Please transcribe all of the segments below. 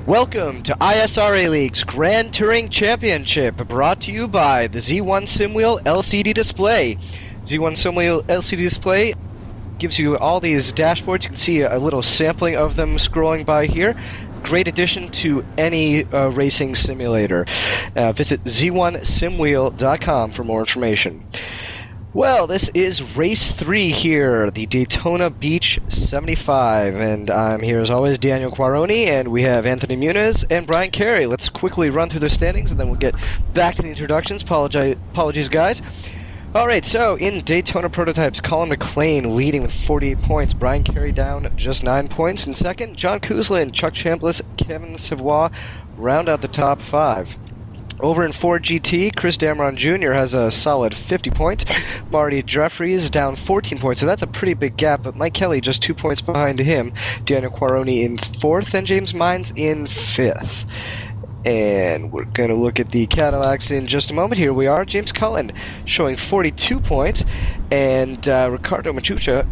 Welcome to ISRA League's Grand Touring Championship, brought to you by the Z1 Simwheel LCD Display. Z1 Simwheel LCD Display gives you all these dashboards. You can see a little sampling of them scrolling by here. Great addition to any racing simulator. Visit z1simwheel.com for more information. Well, this is race 3 here, the Daytona Beach 75, and I'm here as always, Daniel Quaroni, and we have Anthony Muniz and Brian Carey. Let's quickly run through the standings, and then we'll get back to the introductions. Apologies, guys. Alright, so in Daytona Prototypes, Colin McLean leading with 48 points, Brian Carey down just 9 points. In second, John Kuzlin, Chuck Chambliss, Kevin Savoy round out the top 5. Over in Ford GT, Chris Dameron Jr. has a solid 50 points. Marty Jeffries down 14 points, so that's a pretty big gap, but Mike Kelly just 2 points behind him. Daniel Quaroni in 4th, and James Mines in 5th. And we're going to look at the Cadillacs in just a moment. Here we are, James Cullen showing 42 points, and Ricardo Machuca,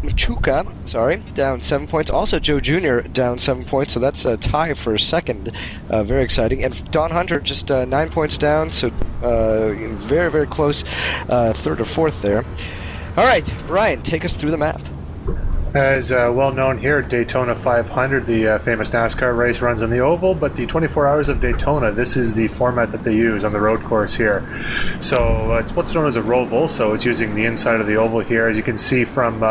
down 7 points. Also Joe Jr. down 7 points, so that's a tie for second. Very exciting. And Don Hunter just 9 points down, so very, very close, third or fourth there. All right, Brian, take us through the map. As well known here, Daytona 500, the famous NASCAR race, runs on the oval, but the 24 Hours of Daytona, this is the format that they use on the road course here. So it's what's known as a roval, so it's using the inside of the oval here. As you can see from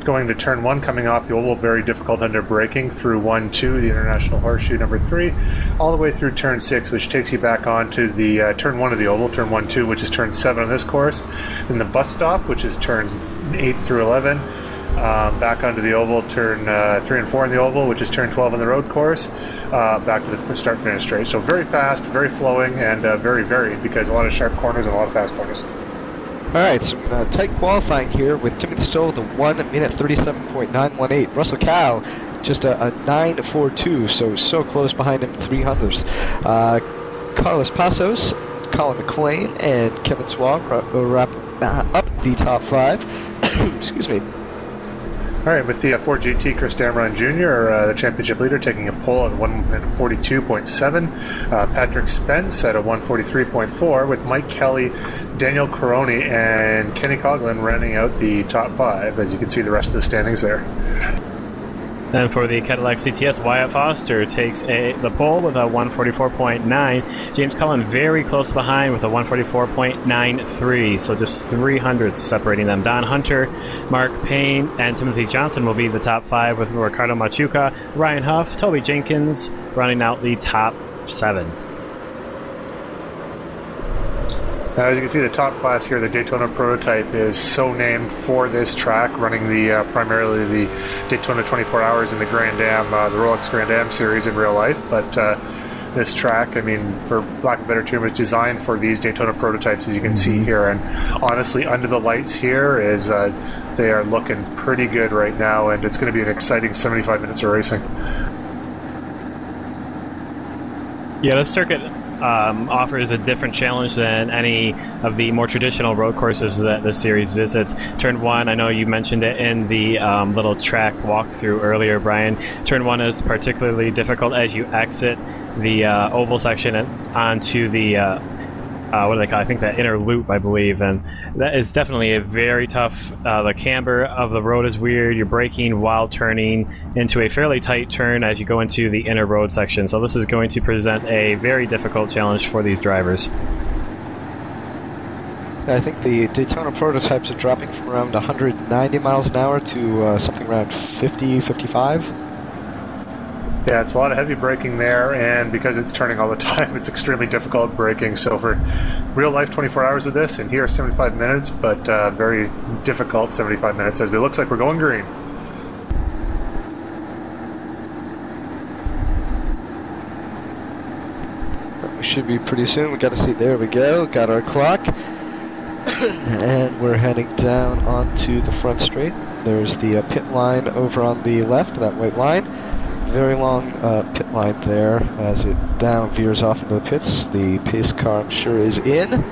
going to turn 1, coming off the oval, very difficult under braking, through 1-2, the International Horseshoe number 3, all the way through turn 6, which takes you back on to the turn 1 of the oval, turn 1-2, which is turn 7 on this course, then the bus stop, which is turns 8 through 11, back onto the oval, turn 3 and 4 in the oval, which is turn 12 on the road course, back to the start-finish straight. So very fast, very flowing, and very varied, because a lot of sharp corners and a lot of fast corners. Alright, some tight qualifying here with Timothy Stoll with a 1 minute 37.918. Russell Cow just a 9.42, so close behind him, 300ths. Carlos Passos, Colin McLean, and Kevin Swab wrap up the top 5. Excuse me. Alright, with the Ford GT, Chris Dameron Jr., the championship leader, taking a pole at 1:42.7. Patrick Spence at a 1:43.4, with Mike Kelly, Daniel Quaroni, and Kenny Coughlin rounding out the top 5, as you can see the rest of the standings there. And for the Cadillac CTS, Wyatt Foster takes the pole with a 1:44.9. James Cullen very close behind with a 1:44.93, so just 300 separating them. Don Hunter, Mark Payne, and Timothy Johnson will be the top 5, with Ricardo Machuca, Ryan Huff, Toby Jenkins rounding out the top 7. As you can see, the top class here, the Daytona Prototype, is so named for this track, running the primarily the Daytona 24 Hours in the Grand Am, the Rolex Grand Am series in real life. But this track, I mean, for lack of a better term, is designed for these Daytona Prototypes, as you can see here. And honestly, under the lights here, is they are looking pretty good right now, and it's going to be an exciting 75 minutes of racing. Yeah, this circuit offers a different challenge than any of the more traditional road courses that the series visits. Turn 1, I know you mentioned it in the little track walkthrough earlier, Brian. Turn 1 is particularly difficult as you exit the oval section and onto the what do they call it? I think that inner loop, I believe, and that is definitely a very tough. The camber of the road is weird. You're braking while turning into a fairly tight turn as you go into the inner road section. So this is going to present a very difficult challenge for these drivers. I think the Daytona Prototypes are dropping from around 190 miles an hour to something around 50, 55. Yeah, it's a lot of heavy braking there, and because it's turning all the time, it's extremely difficult braking. So for real life 24 hours of this, and here 75 minutes, but very difficult 75 minutes, as it looks like we're going green. We should be pretty soon. We got to see. There we go. Got our clock. And we're heading down onto the front straight. There's the pit line over on the left, that white line. Very long pit line there as it down veers off into the pits. The pace car, I'm sure, is in.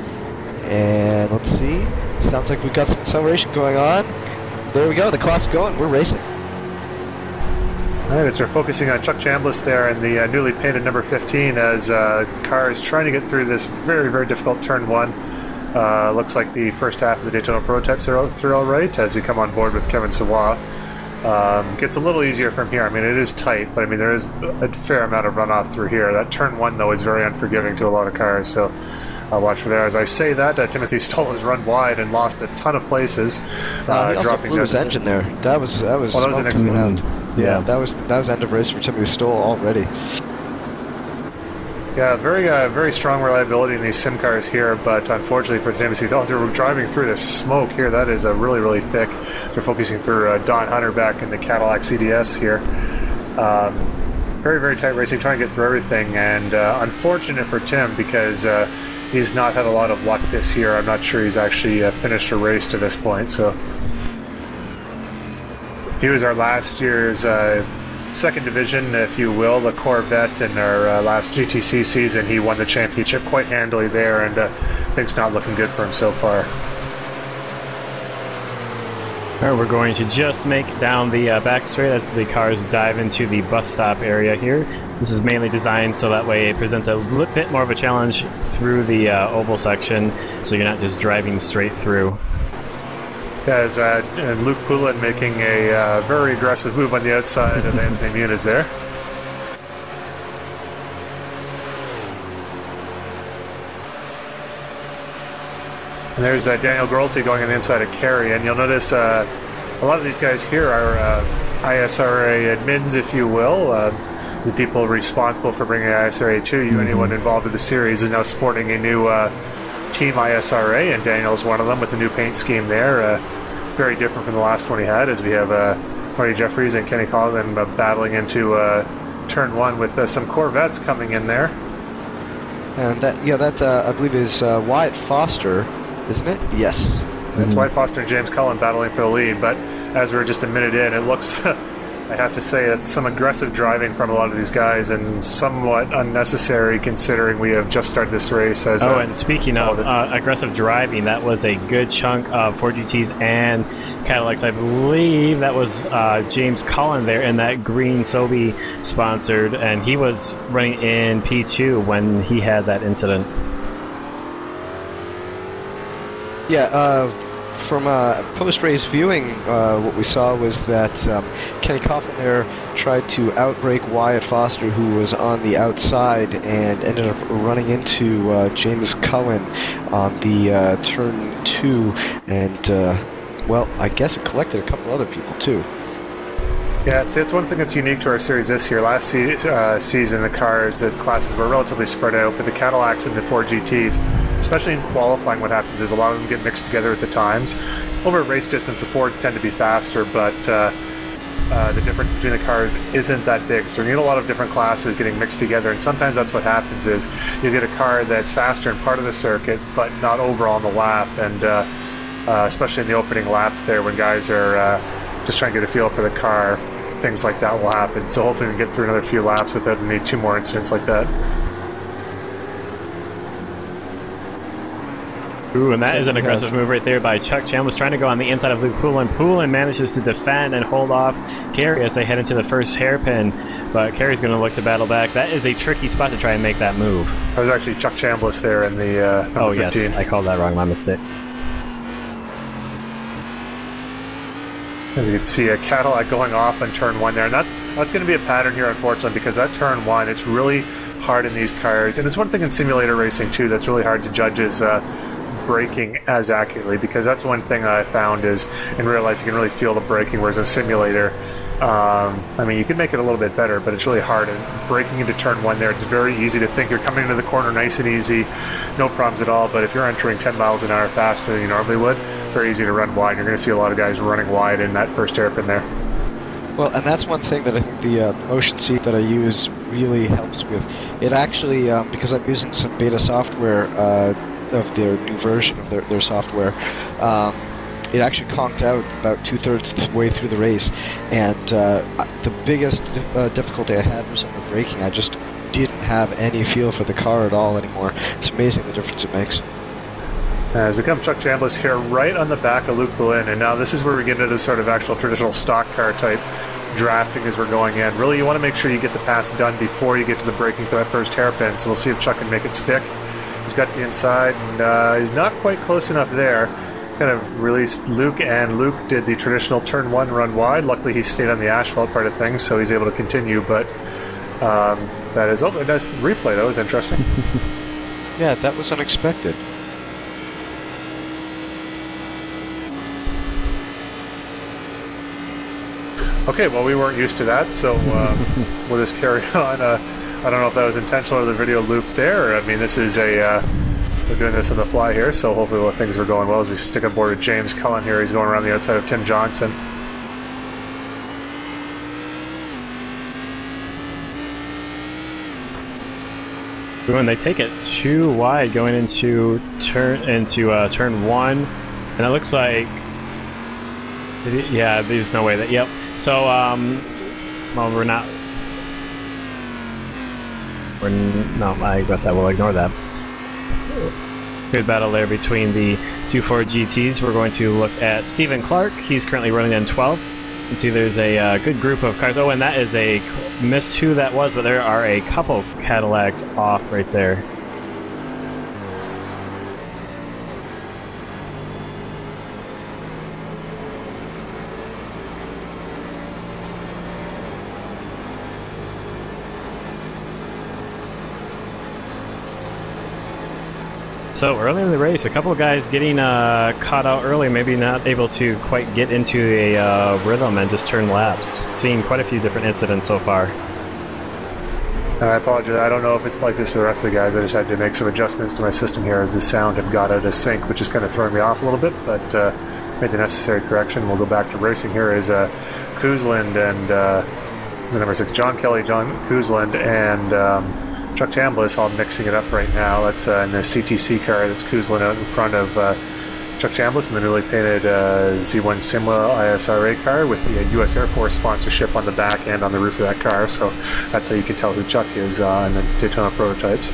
And let's see. Sounds like we've got some acceleration going on. There we go. The clock's going. We're racing. Alright, so we're focusing on Chuck Chambliss there and the newly painted number 15 as car is trying to get through this very, very difficult turn 1. Looks like the first half of the Daytona prototypes are out through alright as we come on board with Kevin Savoie. Gets a little easier from here. I mean, it is tight, but I mean, there is a fair amount of runoff through here. That turn 1, though, is very unforgiving to a lot of cars, so I'll watch for there. As I say that, Timothy Stoll has run wide and lost a ton of places. He also blew his engine there. That was well, that was the next one. Yeah, that was end of race for Timothy Stoll already. Yeah, very strong reliability in these sim cars here, but unfortunately for Timothy Stoll, we're driving through this smoke here. That is really, really thick. We're focusing through Don Hunter back in the Cadillac CDS here. Very, very tight racing, trying to get through everything, and unfortunate for Tim because he's not had a lot of luck this year. I'm not sure he's actually finished a race to this point. So he was our last year's second division, if you will, the Corvette in our last GTC season. He won the championship quite handily there, and things not looking good for him so far. All right, we're going to just make down the back straight as the cars dive into the bus stop area here. This is mainly designed so that way it presents a little bit more of a challenge through the oval section, so you're not just driving straight through. As and Luke Poulin making a very aggressive move on the outside of Anthony Muniz there. And there's Daniel Grolty going on the inside of Kerry, and you'll notice a lot of these guys here are ISRA admins, if you will. The people responsible for bringing ISRA to you. Anyone involved with the series is now sporting a new Team ISRA, and Daniel's one of them with the new paint scheme there. Very different from the last one he had, as we have Marty Jeffries and Kenny Collin battling into turn 1 with some Corvettes coming in there. And that I believe is Wyatt Foster, isn't it? Yes. That's Wyatt Foster and James Cullen battling for the lead, but as we're just a minute in, it looks, I have to say, it's some aggressive driving from a lot of these guys and somewhat unnecessary considering we have just started this race. As, and speaking of aggressive driving, that was a good chunk of Ford GTs and Cadillacs. I believe that was James Cullen there in that green Sobe sponsored, and he was running in P2 when he had that incident. Yeah, from post-race viewing, what we saw was that Kenny Coughlin there tried to outbrake Wyatt Foster, who was on the outside, and ended up running into James Cullen on the turn 2, and well, I guess it collected a couple other people too. Yeah, it's one thing that's unique to our series this year. Last season, the classes were relatively spread out, but the Cadillacs and the Ford GTs, especially in qualifying, what happens is a lot of them get mixed together at the times. Over race distance, the Fords tend to be faster, but the difference between the cars isn't that big. So you need a lot of different classes getting mixed together, and sometimes that's what happens is you get a car that's faster in part of the circuit, but not overall on the lap, and especially in the opening laps there when guys are just trying to get a feel for the car, things like that will happen. So hopefully we can get through another few laps without any 2 more incidents like that. Ooh, and that is an aggressive move right there by Chuck Chambliss, trying to go on the inside of Luke Poulin. Poulin manages to defend and hold off Kerry as they head into the first hairpin, but Kerry's going to look to battle back. That is a tricky spot to try and make that move. That was actually Chuck Chambliss there in the oh 15. Yes, I called that wrong, my mistake. As you can see, a Cadillac going off on turn 1 there, and that's going to be a pattern here, unfortunately, because that turn 1, it's really hard in these cars, and it's one thing in simulator racing too that's really hard to judge is braking as accurately, because that's one thing I found is in real life you can really feel the braking, whereas in a simulator, I mean, you can make it a little bit better, but it's really hard. And braking into turn 1 there, it's very easy to think you're coming into the corner nice and easy, no problems at all, but if you're entering 10 miles an hour faster than you normally would, very easy to run wide. You're going to see a lot of guys running wide in that first hairpin there. Well, and that's one thing that I think the motion seat that I use really helps with. It actually, because I'm using some beta software of their new version of their software, it actually conked out about 2/3 of the way through the race, and the biggest difficulty I had was on the braking. I just didn't have any feel for the car at all anymore. It's amazing the difference it makes. As we come Chuck Chambliss here right on the back of Luke Poulin, and now this is where we get into the sort of actual traditional stock car type drafting as we're going in. Really, you want to make sure you get the pass done before you get to the braking for that first hairpin. So we'll see if Chuck can make it stick. He's got to the inside, and he's not quite close enough there. Kind of released Luke, and Luke did the traditional turn one run wide. Luckily, he stayed on the asphalt part of things, so he's able to continue. But that is, oh, a nice replay. That was interesting. Yeah, that was unexpected. Okay, well, we weren't used to that, so we'll just carry on. I don't know if that was intentional or the video looped there. I mean, this is a... we're doing this on the fly here, so hopefully things are going well as we stick on board with James Cullen here. He's going around the outside of Tim Johnson. When they take it too wide going into turn one, and it looks like, yeah, there's no way that, yep. So, well, no, I guess I will ignore that. Good battle there between the two Ford GTs. We're going to look at Stephen Clark. He's currently running in 12. You can see there's a good group of cars. Oh, and that is a, missed who that was, but there are a couple Cadillacs off right there. So early in the race, a couple of guys getting caught out early, maybe not able to quite get into a rhythm and just turn laps. Seeing quite a few different incidents so far. And I apologize, I don't know if it's like this for the rest of the guys. I just had to make some adjustments to my system here as the sound had got out of sync, which is kind of throwing me off a little bit, but made the necessary correction. We'll go back to racing here as Koosland and number 6, John Kelly, John Koosland, and Chuck Chambliss all mixing it up right now. That's in the CTC car. That's Koosland out in front of Chuck Chambliss in the newly painted Z1 Simla ISRA car with the U.S. Air Force sponsorship on the back and on the roof of that car. So that's how you can tell who Chuck is in the Daytona prototypes.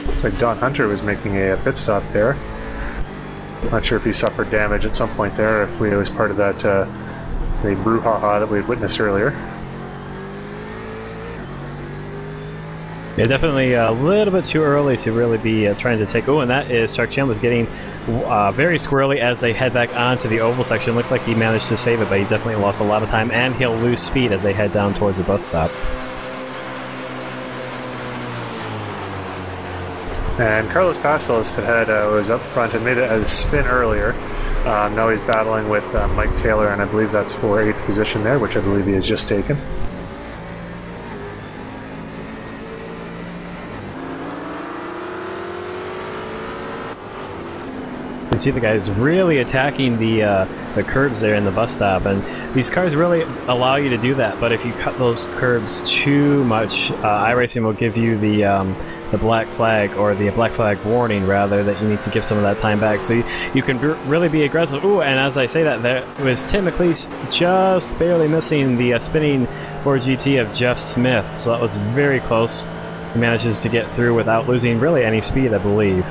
Looks like Don Hunter was making a pit stop there. Not sure if he suffered damage at some point there, if it was part of that the brouhaha that we had witnessed earlier. Yeah, definitely a little bit too early to really be trying to take... Oh, and that is Chuck Chambliss getting very squirrely as they head back onto the oval section. Looked like he managed to save it, but he definitely lost a lot of time, and he'll lose speed as they head down towards the bus stop. And Carlos Passos was up front and made it a spin earlier. Now he's battling with Mike Taylor, and I believe that's for 8th position there, which I believe he has just taken. You can see the guys really attacking the curbs there in the bus stop, and these cars really allow you to do that. But if you cut those curbs too much, iRacing will give you the black flag, or the black flag warning rather, that you need to give some of that time back. So you can really be aggressive. Ooh, and as I say that, there was Tim McLeish just barely missing the spinning Ford GT of Jeff Smith. So that was very close. He manages to get through without losing really any speed, I believe.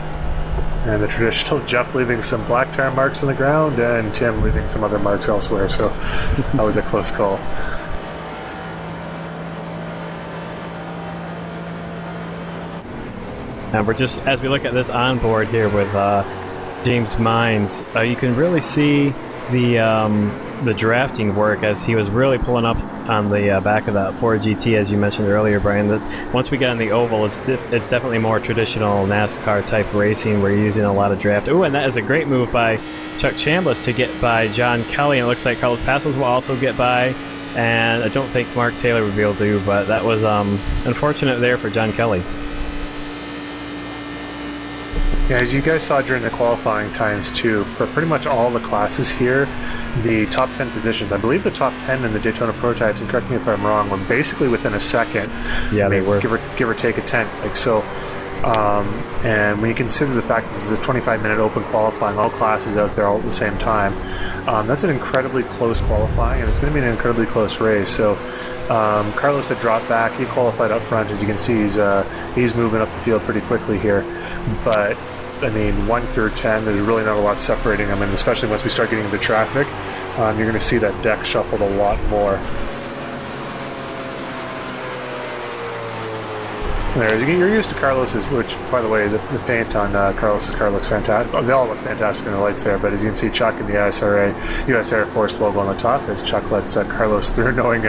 And the traditional Jeff leaving some black tire marks on the ground, and Tim leaving some other marks elsewhere, so that was a close call. And we're just, as we look at this onboard here with James Mines, you can really see the drafting work as he was really pulling up on the back of that Ford GT, as you mentioned earlier, Brian. That once we get on the oval, it's definitely more traditional NASCAR type racing. We're using a lot of draft. Ooh, and that is a great move by Chuck Chambliss to get by John Kelly, and it looks like Carlos Passos will also get by, and I don't think Mark Taylor would be able to, but that was unfortunate there for John Kelly. Yeah, as you guys saw during the qualifying times too, for pretty much all the classes here, the top 10 positions, I believe the top 10 in the Daytona prototypes, and correct me if I'm wrong, were basically within a second. Yeah, they were. Give or take a tenth. Like so, and when you consider the fact that this is a 25-minute open qualifying, all classes out there all at the same time, that's an incredibly close qualifying, and it's going to be an incredibly close race. So Carlos had dropped back. He qualified up front. As you can see, he's moving up the field pretty quickly here. But I mean, 1 through 10, there's really not a lot separating them, and especially once we start getting into traffic, you're going to see that deck shuffled a lot more. There, you're used to Carlos's, which, by the way, the paint on Carlos's car looks fantastic. They all look fantastic in the lights there, but as you can see, Chuck in the ISRA, US Air Force logo on the top, as Chuck lets Carlos through, knowing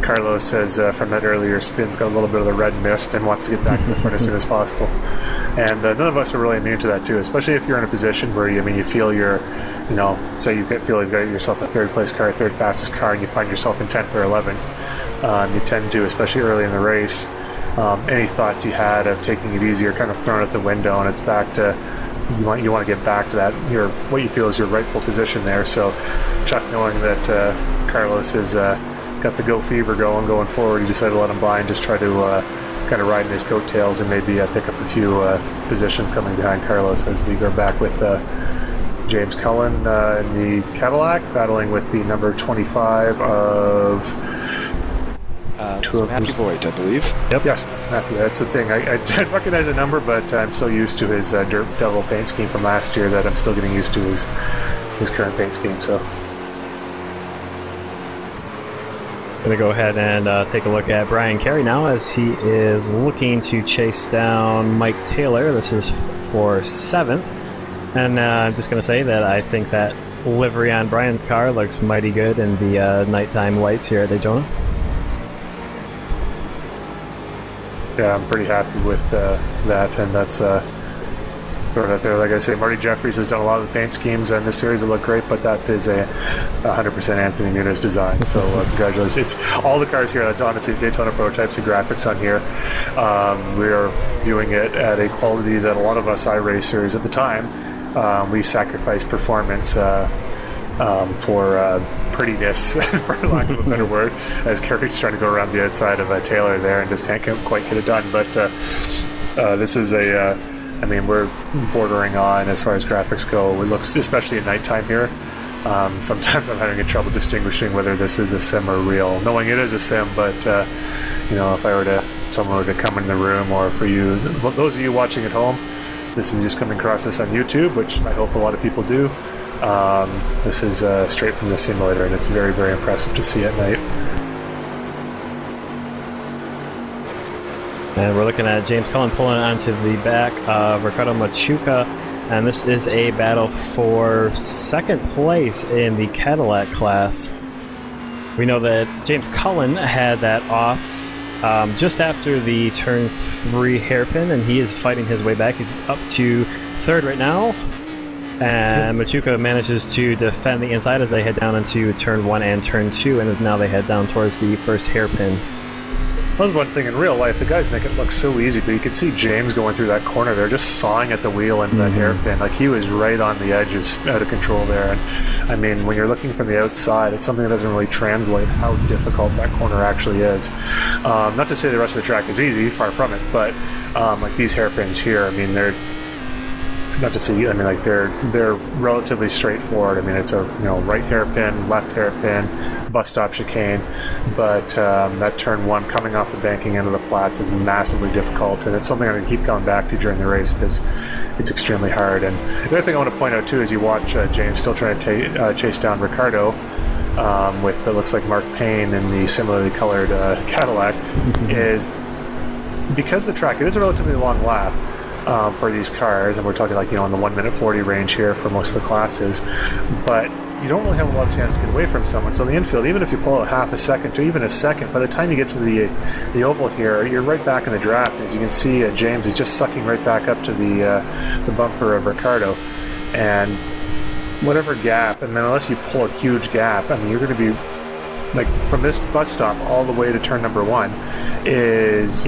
Carlos has, from that earlier spin's got a little bit of the red mist and wants to get back to the front as soon as possible. And none of us are really immune to that, too, especially if you're in a position where, you feel you're, say you feel you've got yourself a third place car, third fastest car, and you find yourself in 10th or 11th. You tend to, especially early in the race, any thoughts you had of taking it easy are kind of thrown out the window, and it's back to you want to get back to that what you feel is your rightful position there. So Chuck, knowing that Carlos has got the go fever going forward, he decided to let him by and just try to kind of ride in his coattails and maybe pick up a few positions coming behind Carlos as we go back with James Cullen in the Cadillac battling with the number 25 of Matthew Boyd, I believe. Yep. Yes, Matthew. That's the thing. I didn't recognize the number, but I'm so used to his Dirt Devil paint scheme from last year that I'm still getting used to his current paint scheme. So, going to go ahead and take a look at Brian Carey now as he is looking to chase down Mike Taylor. This is for 7th. And I'm just going to say that I think that livery on Brian's car looks mighty good in the nighttime lights here at Daytona. Yeah, I'm pretty happy with that, and that's sort of out there. Like I say, Marty Jeffries has done a lot of the paint schemes in this series that look great, but that is a 100% Anthony Muniz design. So congratulations! It's all the cars here. That's honestly Daytona prototypes and graphics on here. We are viewing it at a quality that a lot of us iRacers at the time we sacrificed performance for prettiness, for lack of a better word, as Kerry's trying to go around the outside of Taylor there and just can't quite get it done. But this is I mean, we're bordering on as far as graphics go. It looks, especially at nighttime here, sometimes I'm having trouble distinguishing whether this is a sim or real, knowing it is a sim, but if someone were to come in the room, or for you, those of you watching at home, this is just coming across this on YouTube, which I hope a lot of people do. This is straight from the simulator, and it's very, very impressive to see at night. And we're looking at James Cullen pulling onto the back of Ricardo Machuca, and this is a battle for 2nd place in the Cadillac class. We know that James Cullen had that off just after the turn 3 hairpin, and he is fighting his way back. He's up to 3rd right now. And Machuca manages to defend the inside as they head down into turn 1 and turn 2, and now they head down towards the first hairpin. That's one thing in real life. The guys make it look so easy, but you can see James going through that corner there, just sawing at the wheel into that hairpin. Like, he was right on the edge, out of control there. And I mean, when you're looking from the outside, it's something that doesn't really translate how difficult that corner actually is. Not to say the rest of the track is easy, far from it, but like these hairpins here, I mean, they're not to see. I mean, like they're relatively straightforward. I mean, it's a right hairpin, left hairpin, bus stop chicane, but that turn 1 coming off the banking end of the flats is massively difficult, and it's something I'm going to keep coming back to during the race because it's extremely hard. And the other thing I want to point out too is you watch James still trying to chase down Ricardo with it looks like Mark Payne in the similarly colored Cadillac, is because the track, it is a relatively long lap. For these cars, and we're talking like in the 1:40 range here for most of the classes, but you don't really have a lot of chance to get away from someone. So in the infield, even if you pull out half a second to even a second, by the time you get to the oval here, you're right back in the draft. As you can see, James is just sucking right back up to the bumper of Ricardo, and whatever gap, and then unless you pull a huge gap, I mean, you're going to be like from this bus stop all the way to turn number 1 is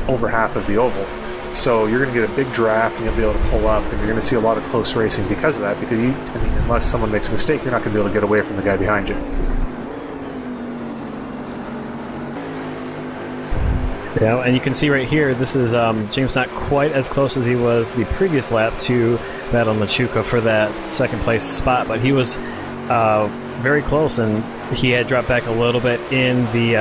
over half of the oval. So you're going to get a big draft, and you'll be able to pull up, and you're going to see a lot of close racing because of that. Because unless someone makes a mistake, you're not going to be able to get away from the guy behind you. Yeah, and you can see right here, this is James not quite as close as he was the previous lap to battle Machuca for that 2nd place spot, but he was very close, and he had dropped back a little bit in the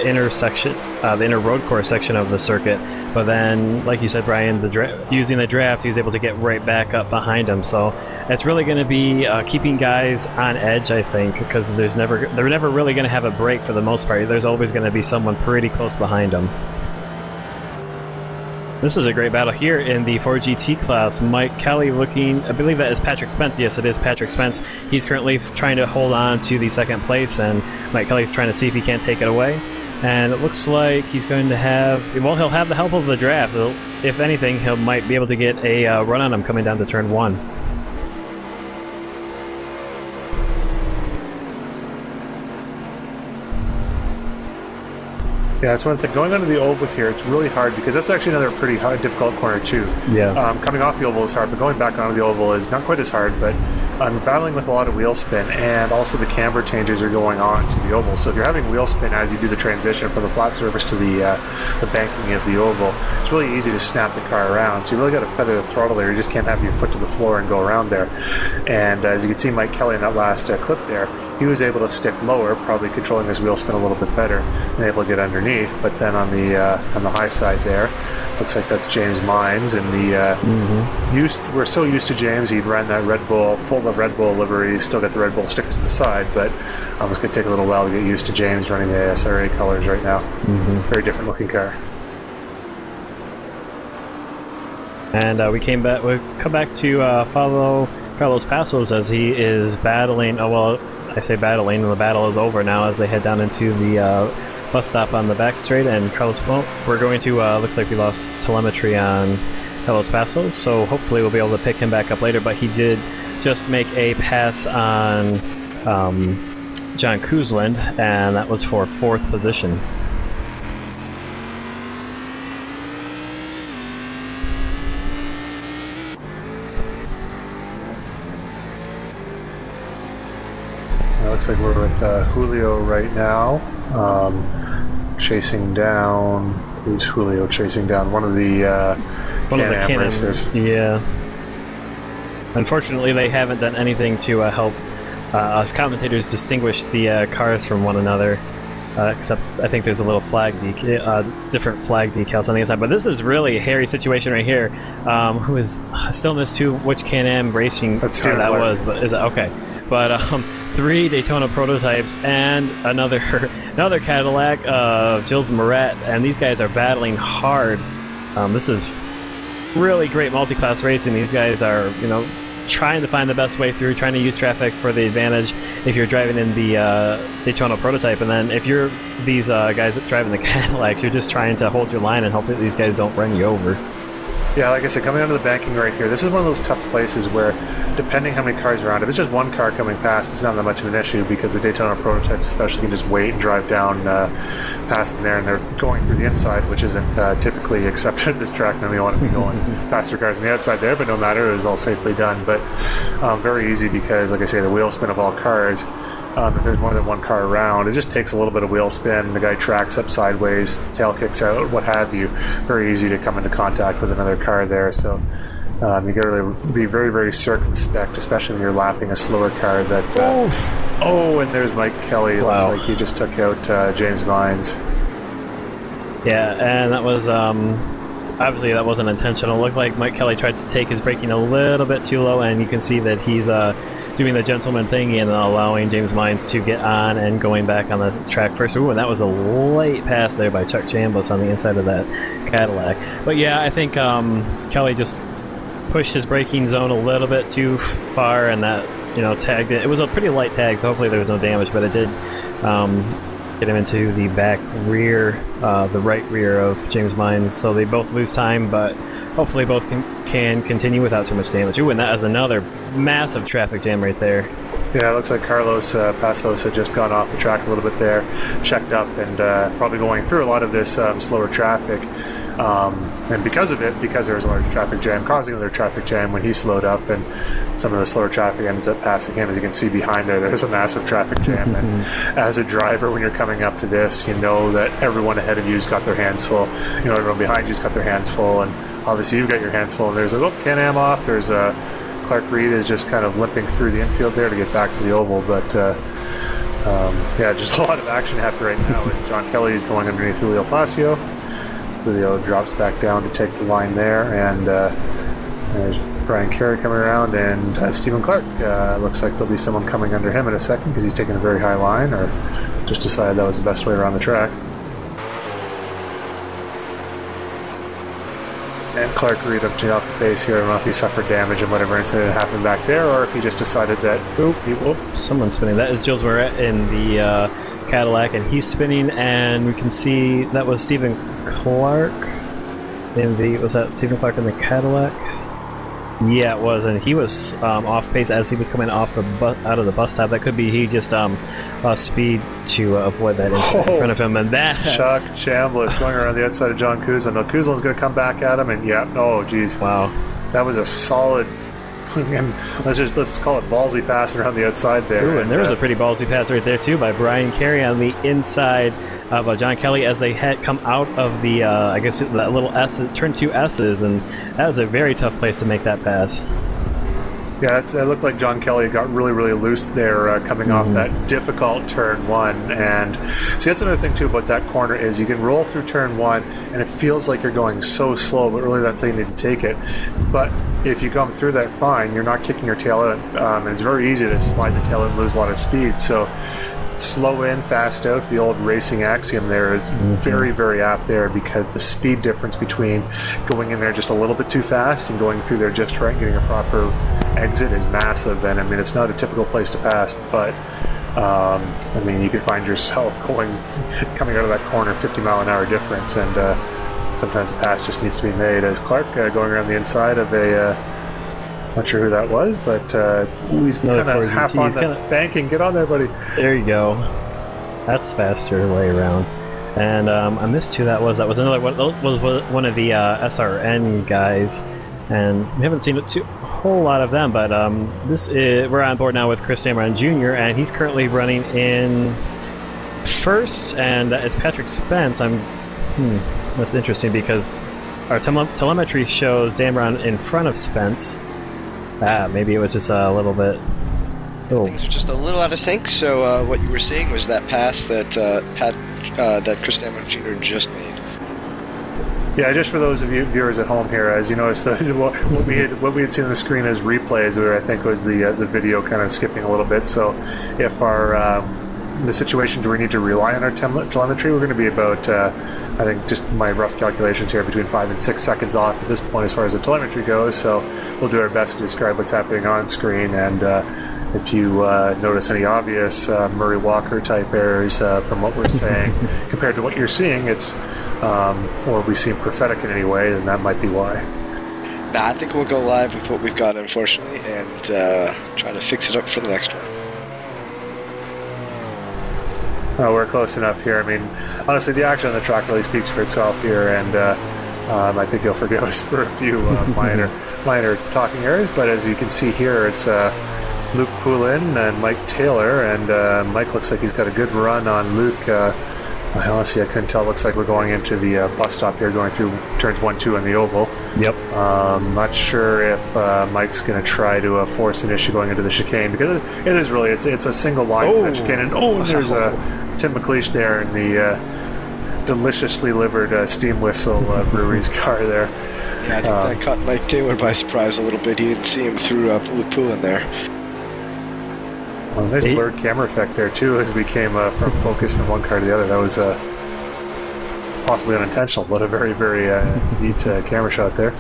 inner section, the inner road course section of the circuit. But then, like you said, Brian, using the draft, he was able to get right back up behind him. So it's really going to be keeping guys on edge, I think, because they're never really going to have a break for the most part. There's always going to be someone pretty close behind them. This is a great battle here in the 4GT class. Mike Kelly looking, I believe that is Patrick Spence. Yes, it is Patrick Spence. He's currently trying to hold on to the second place, and Mike Kelly's trying to see if he can't take it away. And it looks like he's going to have, well, he'll have the help of the draft. If anything, he might be able to get a run on him coming down to turn 1. Yeah, that's one thing. Going under the oval here, it's really hard because that's actually another pretty difficult corner too. Yeah. Coming off the oval is hard, but going back onto the oval is not quite as hard. But I'm battling with a lot of wheel spin, and also the camber changes are going on to the oval. So if you're having wheel spin as you do the transition from the flat surface to the banking of the oval, it's really easy to snap the car around. So you really got to feather the throttle there. You just can't have your foot to the floor and go around there. And as you can see, Mike Kelly in that last clip there, he was able to stick lower, probably controlling his wheel spin a little bit better, and able to get underneath. But then on the high side there, looks like that's James Mines, and we're so used to James. He'd run that Red Bull, full of Red Bull liveries, still got the Red Bull stickers to the side, but it's going to take a little while to get used to James running the ISRA colors right now. Very different looking car. And we come back to follow Carlos Passos as he is battling. Oh well, I say battling, and the battle is over now as they head down into the bus stop on the back straight. And Carlos, well, we're going to, looks like we lost telemetry on Carlos Passos, so hopefully we'll be able to pick him back up later. But he did just make a pass on John Kuzland, and that was for 4th position. Looks like we're with Julio right now, chasing down. Who's Julio chasing down? One of the Can-Am racers. Yeah. Unfortunately, they haven't done anything to help us commentators distinguish the cars from one another. Except I think there's a little flag different flag decals on the inside. But this is really a hairy situation right here. Who is still missed to which Can-Am racing car that was? But is it okay? But 3 Daytona prototypes and another Cadillac of Gilles Moret, and these guys are battling hard. This is really great multi-class racing. These guys are, trying to find the best way through, trying to use traffic for the advantage if you're driving in the Daytona prototype, and then if you're these guys that driving the Cadillacs, you're just trying to hold your line and hope that these guys don't run you over. Yeah, like I said, coming onto the banking right here, this is one of those tough places where, depending how many cars are around, if it's just one car coming past, it's not that much of an issue because the Daytona prototypes especially can just wait and drive down past them there, and they're going through the inside, which isn't typically accepted at this track. Now we want to be going faster cars on the outside there, but no matter, it was all safely done. But very easy because, like I say, the wheel spin of all cars, if there's more than one car around, it just takes a little bit of wheel spin, the guy tracks up sideways, tail kicks out, what have you. Very easy to come into contact with another car there, so you got to really be very, very circumspect, especially when you're lapping a slower car that... and there's Mike Kelly. Wow. Looks like he just took out James Mines. Yeah, and that was... obviously that wasn't intentional. It looked like Mike Kelly tried to take his braking a little bit too low, and you can see that he's doing the gentleman thingy and allowing James Mines to get on and going back on the track first. Ooh, and that was a late pass there by Chuck Chambos on the inside of that Cadillac. But yeah, I think Kelly just pushed his braking zone a little bit too far, and that tagged it. It was a pretty light tag, so hopefully there was no damage, but it did get him into the back rear, the right rear of James Mines. So they both lose time, but hopefully both can continue without too much damage. Ooh, and that is another massive traffic jam right there. Yeah, it looks like Carlos Passos had just gone off the track a little bit there, checked up, and probably going through a lot of this slower traffic. And because of it, because there was a large traffic jam, causing another traffic jam when he slowed up, and some of the slower traffic ends up passing him. As you can see behind there's a massive traffic jam. And as a driver, when you're coming up to this, you know that everyone ahead of you's got their hands full. Everyone behind you's got their hands full, and obviously you've got your hands full. And there's a Can-Am off. There's a Clark Reed is just kind of limping through the infield there to get back to the oval, but yeah, just a lot of action happening right now with John Kelly is going underneath Julio Palacio. Julio drops back down to take the line there, and there's Brian Carey coming around, and Stephen Clark. Looks like there'll be someone coming under him in a second because he's taking a very high line, or just decided that was the best way around the track. And Clark Reed up to off the pace here. I don't know if he suffered damage in whatever incident happened back there, or if he just decided that, Someone's spinning. That is Jules Moret in the Cadillac, and he's spinning, and we can see that was Stephen Clark in the, was that Stephen Clark in the Cadillac? Yeah, it was, and he was off pace as he was coming off the out of the bus stop. That could be he just lost speed to avoid that incident in front of him, and that Chuck Chambliss going around the outside of John Kuzlin. Now Kuzlin's going to come back at him, and yeah, oh geez, wow, that was a solid. Let's call it ballsy pass around the outside there. Ooh, and there was a pretty ballsy pass right there too by Brian Carey on the inside of John Kelly as they had come out of the I guess that little S, turn 2 S's, and that was a very tough place to make that pass. Yeah, it looked like John Kelly got really, really loose there coming off that difficult turn 1. And see, that's another thing too about that corner is you can roll through turn 1 and it feels like you're going so slow, but really that's how you need to take it. But if you come through that fine, you're not kicking your tail out, and it's very easy to slide the tail out and lose a lot of speed. So slow in, fast out, the old racing axiom there is very, very apt there, because the speed difference between going in there just a little bit too fast and going through there just right and getting a proper exit is massive. And I mean, it's not a typical place to pass, but I mean, you could find yourself coming out of that corner 50-mile-an-hour difference, and sometimes the pass just needs to be made. As Clark going around the inside of a not sure who that was, but he's kind of half on the banking. Get on there, buddy. There you go. That's faster way around. And I missed who that was. That was another one. Was one of the SRN guys, and we haven't seen a whole lot of them. But we're on board now with Chris Dameron Jr., and he's currently running in first, and it's Patrick Spence. That's interesting because our telemetry shows Dameron in front of Spence. Maybe it was just a little bit. Things are just a little out of sync. So what you were seeing was that pass that that Chris Dameron Jr. just made. Yeah, just for those of you viewers at home here, as you noticed, what we had seen on the screen as replays, where I think was the video kind of skipping a little bit. So if our the situation do we need to rely on our telemetry, we're going to be about I think just my rough calculations here between 5 and 6 seconds off at this point as far as the telemetry goes. So we'll do our best to describe what's happening on screen, and if you notice any obvious Murray Walker type errors from what we're saying compared to what you're seeing, it's or we seem prophetic in any way, then that might be why. Nah, I think we'll go live with what we've got, unfortunately, and try to fix it up for the next one. Oh, we're close enough here. I mean, honestly, the action on the track really speaks for itself here, and I think you'll forgive us for a few minor talking errors. But as you can see here, it's Luke Poulin and Mike Taylor, and Mike looks like he's got a good run on Luke. Honestly, I couldn't tell. Looks like we're going into the bus stop here, going through turns 1, 2 in the oval. Yep. Not sure if Mike's going to try to force an issue going into the chicane, because it is really it's a single line for the chicane. And there's Tim McLeish there in the deliciously livered steam whistle brewery's car there. Yeah, I think that caught Mike Taylor by surprise a little bit. He didn't see him through Luke Poulin there. Well, nice blurred camera effect there too, as we came from focus from one car to the other. That was possibly unintentional, but a very, very neat camera shot there.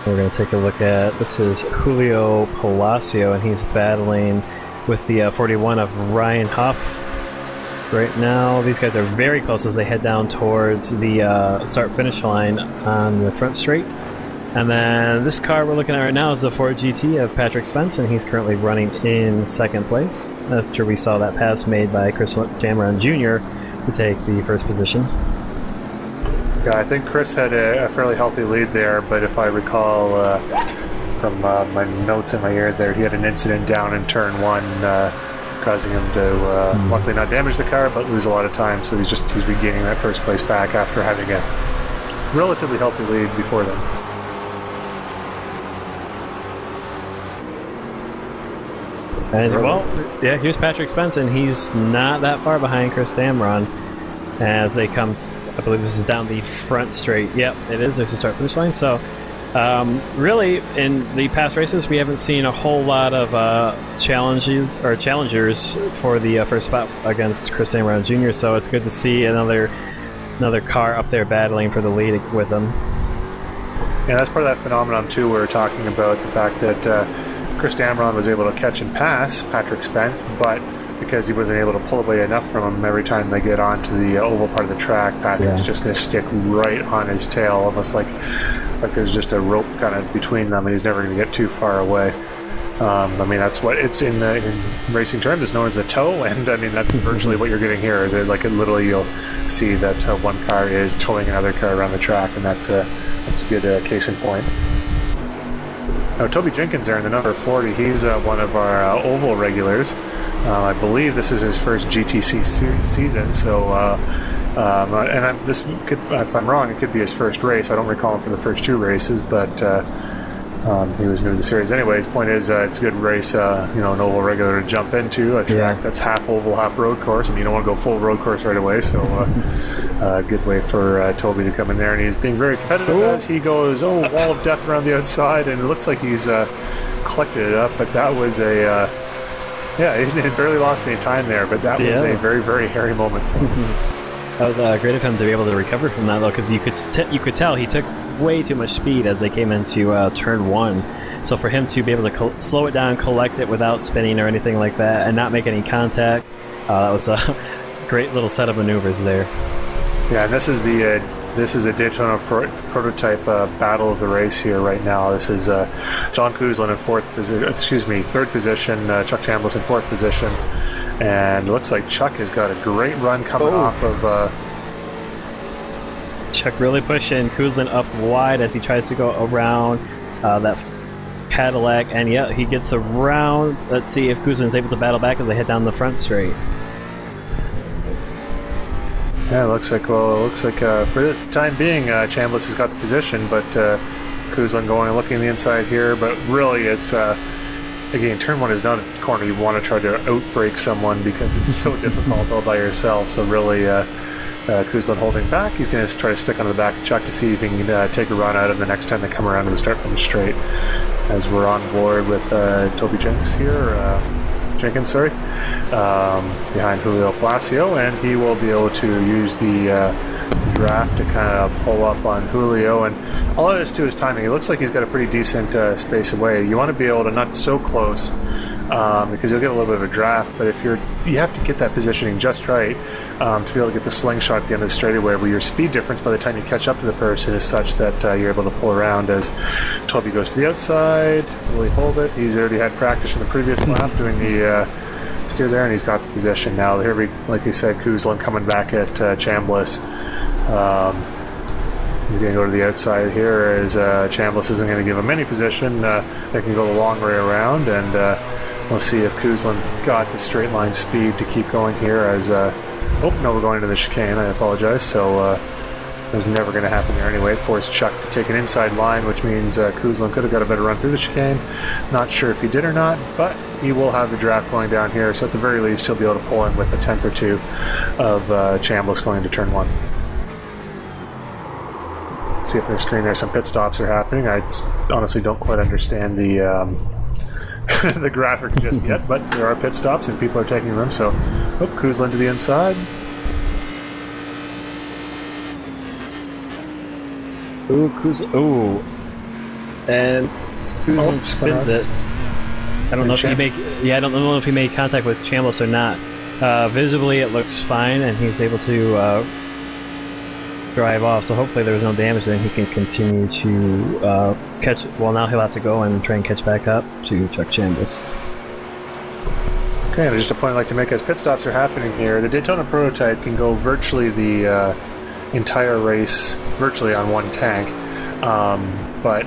We're going to take a look at, this is Julio Palacio, and he's battling with the 41 of Ryan Huff. Right now, these guys are very close as they head down towards the start-finish line on the front straight. And then this car we're looking at right now is the Ford GT of Patrick Spence, and he's currently running in second place after we saw that pass made by Chris Dameron Jr. to take the first position. Yeah, I think Chris had a fairly healthy lead there, but if I recall from my notes in my ear there, he had an incident down in turn 1, causing him to luckily not damage the car, but lose a lot of time. So he's regaining that first place back after having a relatively healthy lead before then. And well, yeah, here's Patrick Spence, and he's not that far behind Chris Damron as they come. I believe this is down the front straight. Yep, it is. There's a start finish line. So, really, in the past races, we haven't seen a whole lot of challengers for the first spot against Chris Damron Jr. So it's good to see another car up there battling for the lead with him. Yeah, that's part of that phenomenon too. We were talking about the fact that Chris Damron was able to catch and pass Patrick Spence, but because he wasn't able to pull away enough from him every time they get onto the oval part of the track, Patrick's just going to stick right on his tail, almost like it's like there's just a rope kind of between them, and he's never going to get too far away. I mean, that's what it's in racing terms. It's known as the tow, and I mean that's virtually what you're getting here. Is it like literally you'll see that one car is towing another car around the track, and that's a good case in point. Now, Toby Jenkins there in the number 40, he's one of our oval regulars. I believe this is his first GTC season, so this could, if I'm wrong, it could be his first race. I don't recall him for the first 2 races, but he was new to the series. Anyways, point is, it's a good race, an oval regular to jump into, a track that's half oval, half road course. I mean, you don't want to go full road course right away, so a good way for Toby to come in there. And he's being very competitive as he goes, wall of death around the outside, and it looks like he's collected it up, but that was a... he barely lost any time there, but that was a very, very hairy moment for him. That was great of him to be able to recover from that, though, because you could tell he took way too much speed as they came into turn 1. So for him to be able to slow it down, collect it without spinning or anything like that, and not make any contact, that was a great little set of maneuvers there. Yeah, and this is a Daytona prototype battle of the race here right now. This is John Kuzlin in third position, Chuck Chambliss in 4th position, and it looks like Chuck has got a great run coming off of... Chuck really pushing Kuzlin up wide as he tries to go around that Cadillac, and he gets around. Let's see if Kuzlin's able to battle back as they head down the front straight. Yeah, it looks like for this time being, Chambliss has got the position, but Kuzlin going and looking the inside here. But really, it's again, turn 1 is not a corner you want to try to outbrake someone because it's so difficult all by yourself. So really, Kuzlin holding back. He's going to try to stick on the back of Chuck to see if he can take a run out of the next time they come around to the start from the straight. As we're on board with Toby Jenkins here. Behind Julio Palacio, and he will be able to use the draft to kind of pull up on Julio, and all it is to his timing. It looks like he's got a pretty decent space away. You want to be able to not so close because you'll get a little bit of a draft, but if you have to get that positioning just right to be able to get the slingshot at the end of the straightaway where your speed difference by the time you catch up to the person is such that you're able to pull around. As Toby goes to the outside, will he hold it? He's already had practice from the previous lap doing the steer there, and he's got the position now. Here like you said, Kuzlin coming back at Chambliss. He's going to go to the outside here as Chambliss isn't going to give him any position. They can go the long way around, and we'll see if Kuzlin's got the straight line speed to keep going here as... we're going into the chicane. I apologize. So it was never going to happen there anyway. It forced Chuck to take an inside line, which means Kuzlin could have got a better run through the chicane. Not sure if he did or not, but he will have the draft going down here. So at the very least, he'll be able to pull in with a 10th or 2 of Chambliss going into turn 1. See up on the screen there, some pit stops are happening. I honestly don't quite understand the the graphics just yet, but there are pit stops and people are taking them. So, Kuzlin to the inside. And Kuzlin spins it. I don't know if he made. Yeah, I don't know if he made contact with Chambliss or not. Visibly, it looks fine, and he's able to drive off. So hopefully there was no damage. Then he can continue to catch. Well, now he'll have to go and try and catch back up to Chuck Chambliss. Okay, and just a point I'd like to make as pit stops are happening here. The Daytona prototype can go virtually the entire race virtually on one tank, but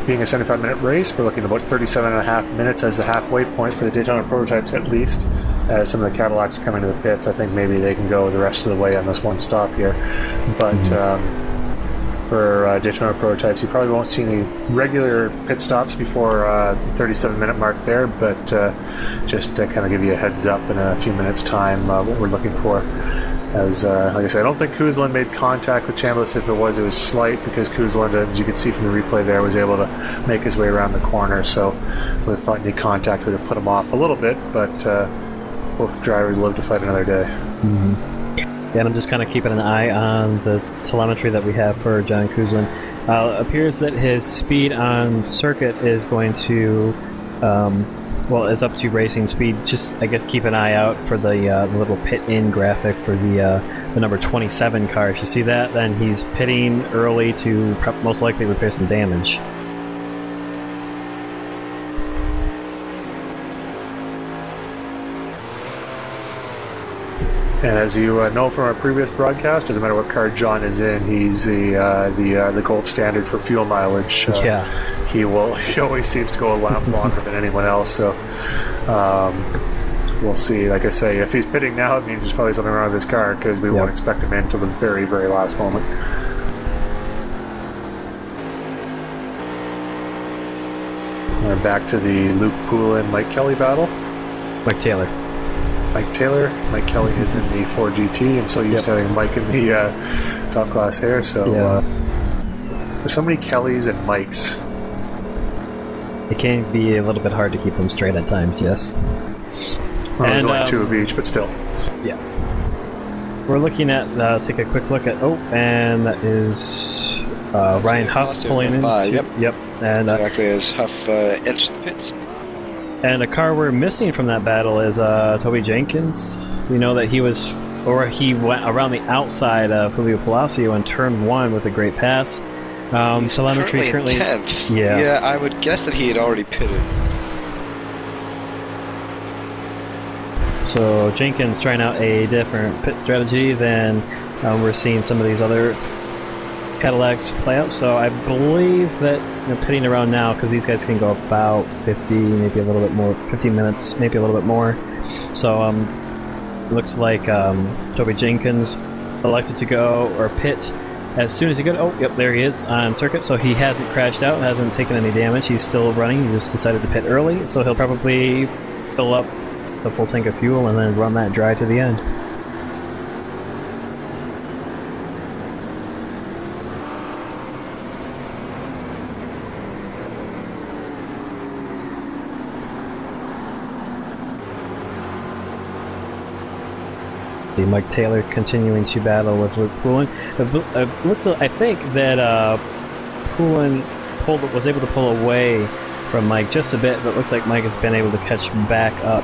being a 75-minute race, we're looking at about 37.5 minutes as the halfway point for the Daytona prototypes at least. As some of the Cadillacs are coming to the pits, I think maybe they can go the rest of the way on this one stop here. But for Daytona prototypes. You probably won't see any regular pit stops before the 37-minute mark there, but just to kind of give you a heads up in a few minutes' time what we're looking for. As like I said, I don't think Kuzlin made contact with Chambliss. If it was slight, because Kuzlin, as you can see from the replay there, was able to make his way around the corner. So we thought any contact would have put him off a little bit, but both drivers live to fight another day. Mm-hmm. Yeah, and I'm just kind of keeping an eye on the telemetry that we have for John Kuzlin. Appears that his speed on circuit is going to, well, is up to racing speed. Just, I guess, keep an eye out for the little pit-in graphic for the number 27 car. If you see that, then he's pitting early to most likely repair some damage. And as you know from our previous broadcast, doesn't matter what car John is in, he's the gold standard for fuel mileage. Yeah. He always seems to go a lap longer than anyone else. So we'll see. Like I say, if he's pitting now, it means there's probably something wrong with his car, because we won't expect him in until the very, very last moment. We're back to the Luke Poulin, Mike Kelly battle. Mike Taylor. Mike Kelly is in the Ford GT. I'm so used to having Mike in the top class here. So there's so many Kellys and Mikes. It can be a little bit hard to keep them straight at times, yes. Well, there's only two of each, but still. Yeah. We're looking at, take a quick look at, and that is Ryan Huff pulling in. Yep. And, exactly as Huff enters the pits. And a car we're missing from that battle is Toby Jenkins. We know that he went around the outside of Julio Palacio in turn 1 with a great pass. Telemetry currently 10th. Yeah, I would guess that he had already pitted. So Jenkins trying out a different pit strategy than we're seeing some of these other Cadillacs play out. So I believe that pitting around now, because these guys can go about 50, maybe a little bit more, 15 minutes, maybe a little bit more. So looks like Toby Jenkins elected to go or pit as soon as he could. Oh, yep, there he is on circuit. So he hasn't crashed out, hasn't taken any damage. He's still running. He just decided to pit early. So he'll probably fill up the full tank of fuel and then run that dry to the end. Mike Taylor continuing to battle with Luke Poulin. I think that Poulin was able to pull away from Mike just a bit, but it looks like Mike has been able to catch back up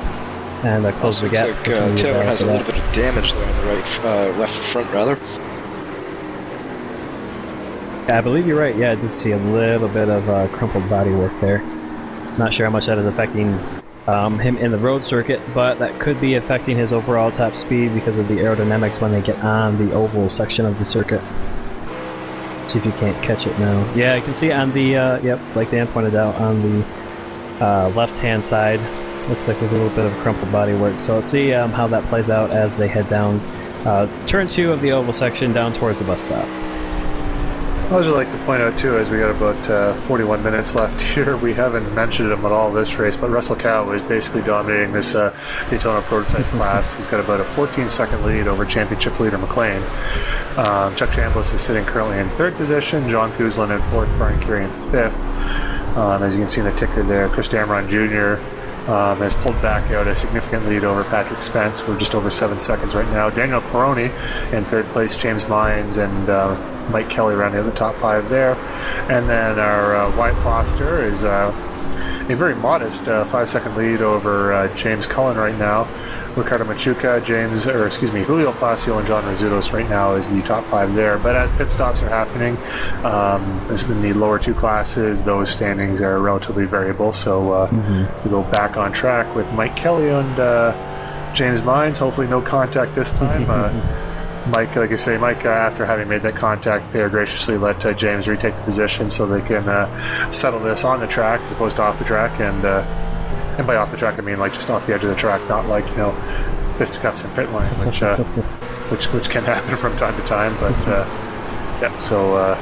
and close the gap. Looks like Taylor has a little bit of damage there on the right, left front rather. I believe you're right. Yeah, I did see a little bit of crumpled bodywork there. Not sure how much that is affecting him in the road circuit, but that could be affecting his overall top speed because of the aerodynamics when they get on the oval section of the circuit. See if you can't catch it now. Yeah, you can see on the, like Dan pointed out, on the left-hand side, looks like there's a little bit of crumpled bodywork. So let's see how that plays out as they head down turn 2 of the oval section down towards the bus stop. I would like to point out too, as we got about 41 minutes left here, we haven't mentioned him at all this race, but Russell Cow is basically dominating this Daytona prototype class. He's got about a 14-second lead over championship leader McLean. Chuck Chambliss is sitting currently in 3rd position, John Kuzlin in 4th, Brian Curie in 5th. As you can see in the ticker there, Chris Dameron Jr. Has pulled back out a significant lead over Patrick Spence. We're just over 7 seconds right now. Daniel Peroni in 3rd place, James Mines and Mike Kelly rounding out the top 5 there. And then our Wyatt Foster is a very modest 5-second lead over James Cullen right now. Ricardo Machuca, Julio Palacio and John Rizzutos right now is the top 5 there. But as pit stops are happening, as in the lower 2 classes, those standings are relatively variable. So we go back on track with Mike Kelly and James Mines. Hopefully no contact this time. Mike, like I say, after having made that contact, they graciously let James retake the position so they can settle this on the track as opposed to off the track. And by off the track, I mean like just off the edge of the track, not like fisticuffs in pit lane, which can happen from time to time. But so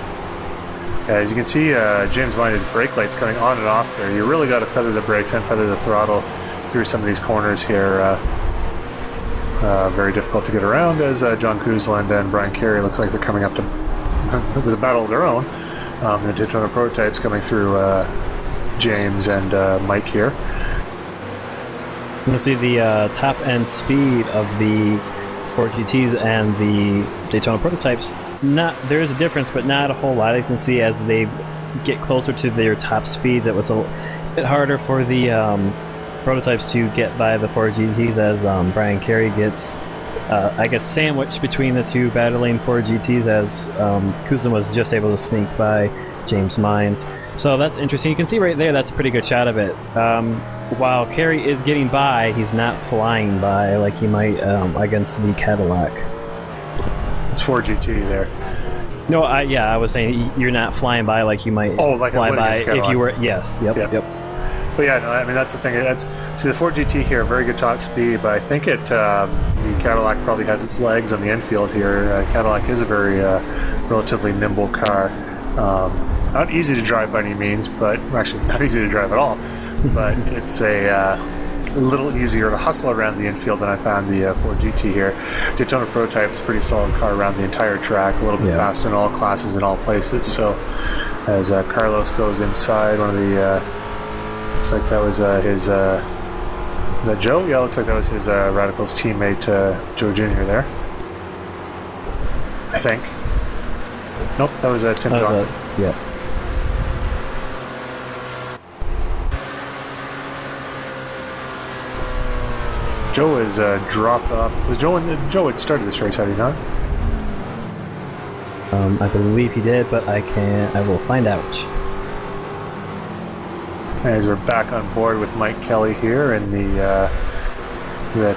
As you can see, James Vine, his brake lights coming on and off there. You really got to feather the brakes and feather the throttle through some of these corners here. Very difficult to get around as John Kuzland and Brian Carey looks like they're coming up to with a battle of their own. The Daytona prototypes coming through James and Mike here. You'll see the top end speed of the Ford GTs and the Daytona prototypes. There is a difference, but not a whole lot. You can see as they get closer to their top speeds, it was a bit harder for the prototypes to get by the Ford GTs as Brian Carey gets, I guess, sandwiched between the two battling Ford GTs as Kuzma was just able to sneak by James Mines. So that's interesting. You can see right there, that's a pretty good shot of it. While Carey is getting by, he's not flying by like he might against the Cadillac. It's Ford GT there. No, I was saying you're not flying by like you might like fly by if you were. Yes, yep. But yeah, no, I mean that's the thing. See the Ford GT here, very good top speed, but I think the Cadillac probably has its legs on the infield here. Cadillac is a very relatively nimble car. Not easy to drive by any means, but actually not easy to drive at all. But it's a little easier to hustle around the infield than I found the Ford GT here. Daytona prototype is a pretty solid car around the entire track, a little bit faster in all classes in all places. So as Carlos goes inside, one of the looks like that was his. Is that Joe? Yeah, looks like that was his Radicals teammate, Joe Jr. there. I think. Nope, that was Tim Johnson. Yeah. Joe is dropped off. Was Joe had started this race, had he not? I believe he did, but I will find out. As we're back on board with Mike Kelly here in the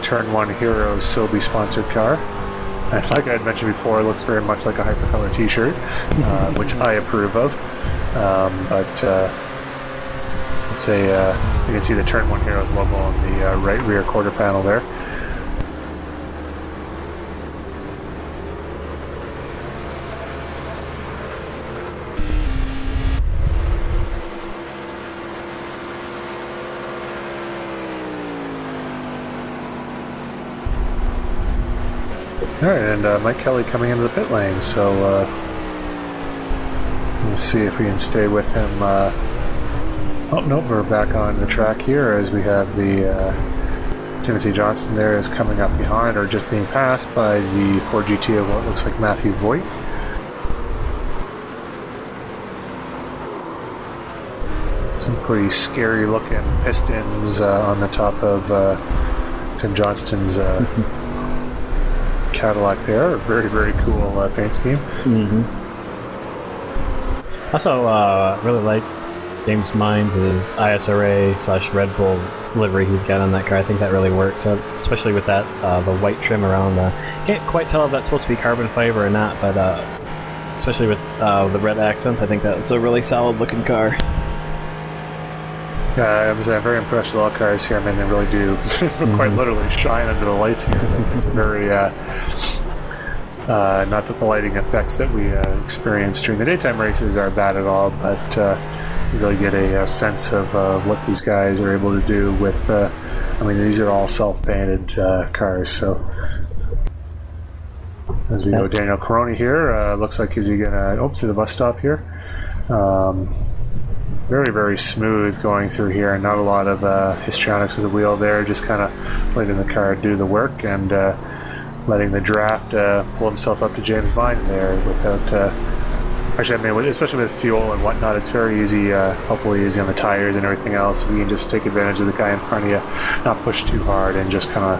Turn 1 Heroes Sobe sponsored car. And like I had mentioned before, it looks very much like a Hypercolor t-shirt, which I approve of. It's a, you can see the Turn 1 Heroes logo on the right rear quarter panel there. Alright, and Mike Kelly coming into the pit lane, so we'll see if we can stay with him. Oh, nope, we're back on the track here as we have the Timothy Johnston there is coming up behind, or just being passed by the Ford GT of what looks like Matthew Voigt. Some pretty scary looking pistons on the top of Tim Johnston's Cadillac there. Very, very cool paint scheme. Mm-hmm. Also, really like James Mines' ISRA/Red Bull livery he's got on that car. I think that really works, especially with that the white trim around. Can't quite tell if that's supposed to be carbon fiber or not, but especially with the red accents, I think that's a really solid looking car. I was very impressed with all cars here. I mean, they really do quite literally shine under the lights here. It's a very, not that the lighting effects that we experience during the daytime races are bad at all, but you really get a sense of what these guys are able to do with, I mean, these are all self-painted cars, so. As we go, Daniel Coroni here, looks like is he gonna, to the bus stop here. Very, very smooth going through here, and not a lot of histrionics of the wheel there, just kind of letting the car do the work and letting the draft pull himself up to James Vine there without, actually, I mean, especially with fuel and whatnot, it's very easy, hopefully easy on the tires and everything else. If you can just take advantage of the guy in front of you, not push too hard, and just kind of,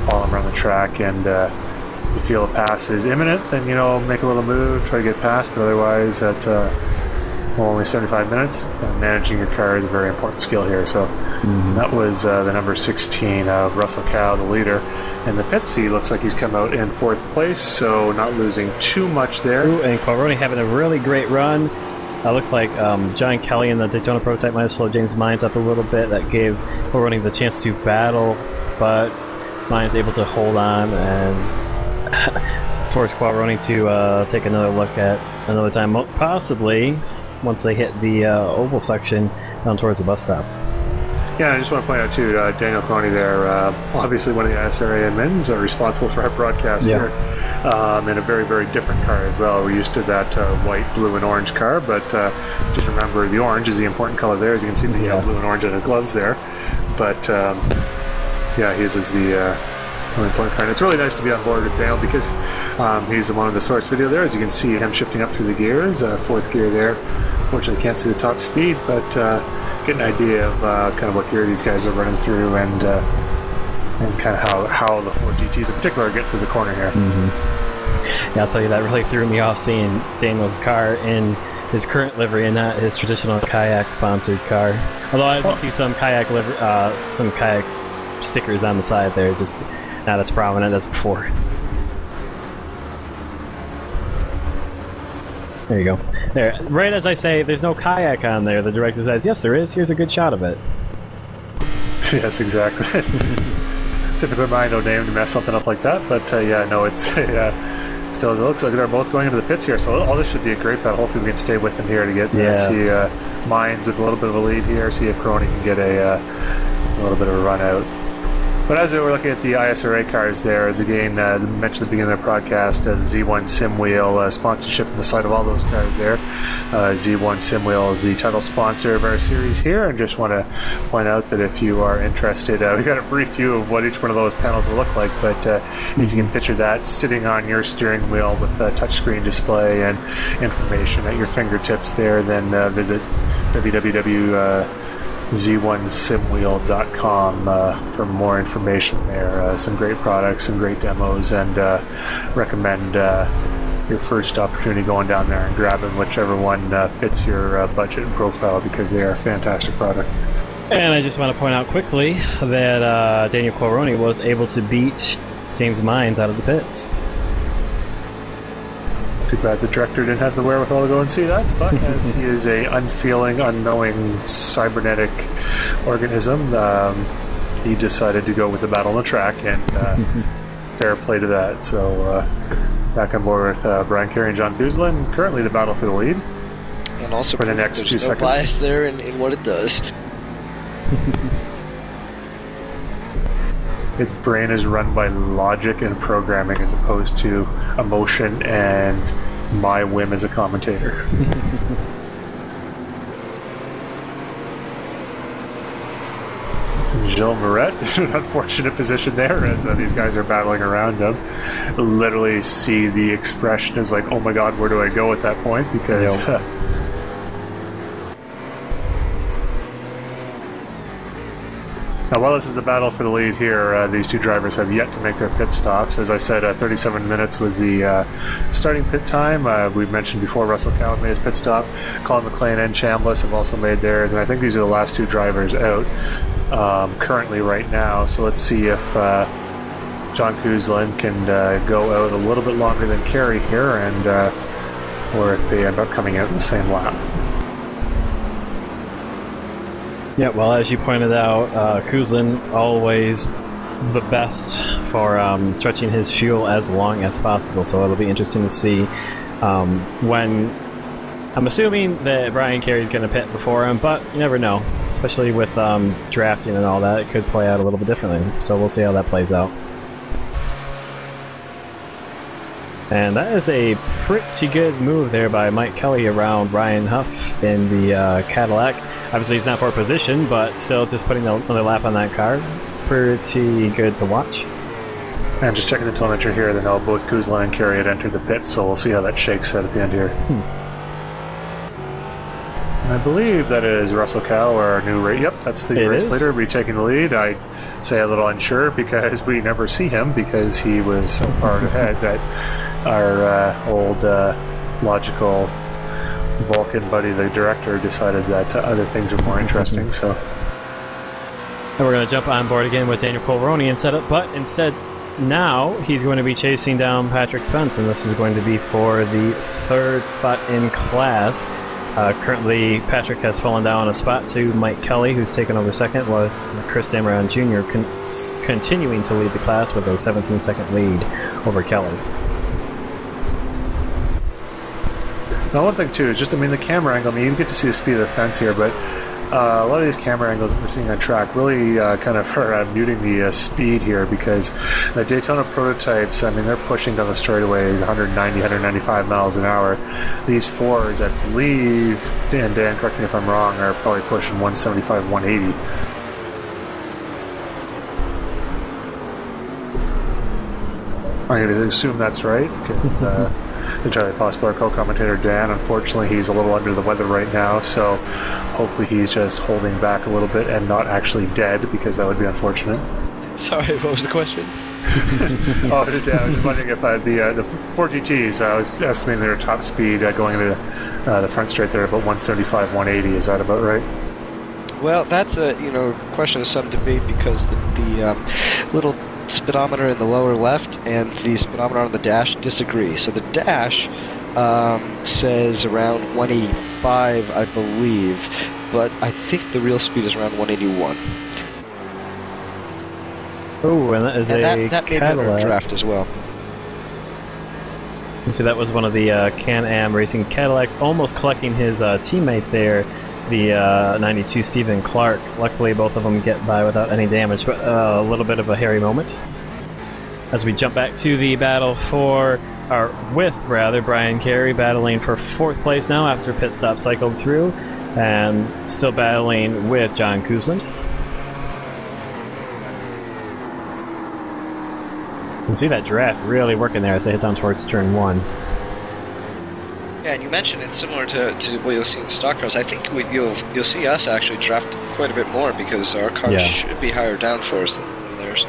follow him around the track, and if you feel a pass is imminent, then, make a little move, try to get past, but otherwise, that's only 75 minutes. Managing your car is a very important skill here. So that was the number 16 of Russell Cow, the leader. In the pits, he looks like he's come out in 4th place, so not losing too much there. Ooh, and Coroni having a really great run. Looked like John Kelly in the Daytona prototype might have slowed James Mines up a little bit. That gave Coroni the chance to battle, but Mines able to hold on and force Qualroni to take another look at another time, possibly once they hit the oval section down towards the bus stop. Yeah, I just want to point out too, Daniel Coney there, obviously one of the ISRA admins responsible for our broadcast here, in a very, very different car as well. We're used to that white, blue, and orange car, but just remember the orange is the important color there. As you can see, the blue and orange on the gloves there. But yeah, his is the really important car. And it's really nice to be on board with Daniel because he's the one in the source video there. As you can see him shifting up through the gears, fourth gear there. Unfortunately, can't see the top speed, but get an idea of kind of what gear these guys are running through and kind of how the 4 GTs in particular get through the corner here. Yeah, I'll tell you, that really threw me off seeing Daniel's car in his current livery and not his traditional kayak sponsored car. Although I do see some kayak stickers on the side there, just not as prominent as before. There you go. There, right as I say, there's no kayak on there, the director says, yes there is, here's a good shot of it. Yes, exactly. Typically mine don't name to mess something up like that, but yeah, no, it's still as it looks like they're both going into the pits here, so all this should be a great battle. Hopefully we can stay with them here to get see Mines with a little bit of a lead here, see if Crony can get a little bit of a run out. But as we were looking at the ISRA cars there, as again mentioned at the beginning of the broadcast, the Z1 Sim Wheel sponsorship on the side of all those cars there. Z1 Sim Wheel is the title sponsor of our series here, and just want to point out that if you are interested, we got a brief view of what each one of those panels will look like, but if you can picture that sitting on your steering wheel with a touchscreen display and information at your fingertips there, then visit www.z1simwheel.com for more information there. Some great products, some great demos, and recommend your first opportunity going down there and grabbing whichever one fits your budget and profile, because they are a fantastic product. And I just want to point out quickly that Daniel Qualroni was able to beat James Mines out of the pits. Too bad the director didn't have the wherewithal to go and see that, but as he is a unfeeling, unknowing cybernetic organism, he decided to go with the battle on the track, and fair play to that. So back on board with Brian Carey and John Kuzlin, currently the battle for the lead. And also for the next 2 seconds. Bias there in what it does. Its brain is run by logic and programming as opposed to emotion and my whim as a commentator. Gilles Moret is in an unfortunate position there as these guys are battling around him. Literally see the expression is like, oh my god, where do I go at that point? Because now, while this is the battle for the lead here, these two drivers have yet to make their pit stops. As I said, 37 minutes was the starting pit time. We mentioned before Russell Cowan made his pit stop. Colin McLean and Chambliss have also made theirs, and I think these are the last two drivers out currently right now. So let's see if John Kuzlin can go out a little bit longer than Carey here, and or if they end up coming out in the same lap. Yeah, well, as you pointed out, Kuzlin always the best for stretching his fuel as long as possible, so it'll be interesting to see when... I'm assuming that Brian Carey's going to pit before him, but you never know, especially with drafting and all that. It could play out a little bit differently, so we'll see how that plays out. And that is a pretty good move there by Mike Kelly around Ryan Huff in the Cadillac. Obviously he's not for position, but still just putting another lap on that car. Pretty good to watch. And just checking the telemetry here, they know both Kuzlin and Carey had entered the pit, so we'll see how that shakes out at the end here. And I believe that is Russell Cow, our new race. Yep, that's the race leader. We're taking the lead. I say a little unsure because we never see him because he was so far ahead that our old logical Vulcan buddy, the director, decided that other things were more interesting. So, and we're going to jump on board again with Daniel Qualroni instead now he's going to be chasing down Patrick Spence, and this is going to be for the third spot in class. Currently, Patrick has fallen down a spot to Mike Kelly, who's taken over second, with Chris Dameron Jr. Continuing to lead the class with a 17-second lead over Kelly. Now, one thing too is just, I mean, the camera angle. I mean, you get to see the speed of the fence here, but a lot of these camera angles that we're seeing on track really kind of are muting the speed here, because the Daytona prototypes, I mean, they're pushing down the straightaways 190, 195 miles an hour. These Fords, I believe, and Dan, correct me if I'm wrong, are probably pushing 175, 180. I'm going to assume that's right, because entirely possible. Our co-commentator Dan, unfortunately, he's a little under the weather right now, so hopefully he's just holding back a little bit and not actually dead, because that would be unfortunate. Sorry, what was the question? I was just wondering if the 4 GTs, I was estimating their top speed going into the front straight there about 175, 180. Is that about right? Well, that's a question of some debate, because the little speedometer in the lower left and the speedometer on the dash disagree. So the dash says around 185, I believe, but I think the real speed is around 181. Oh, and that is and a that made Cadillac. a draft as well. You see, that was one of the Can-Am Racing Cadillacs, almost collecting his teammate there, the 92 Stephen Clark. Luckily, both of them get by without any damage, but a little bit of a hairy moment. As we jump back to the battle with Brian Carey battling for 4th place now after pit stop cycled through, and still battling with John Kuzland. You can see that draft really working there as they head down towards turn 1. Yeah, and you mentioned it's similar to what you'll see in stock cars. I think you'll see us actually draft quite a bit more, because our cars should be higher downforce than theirs.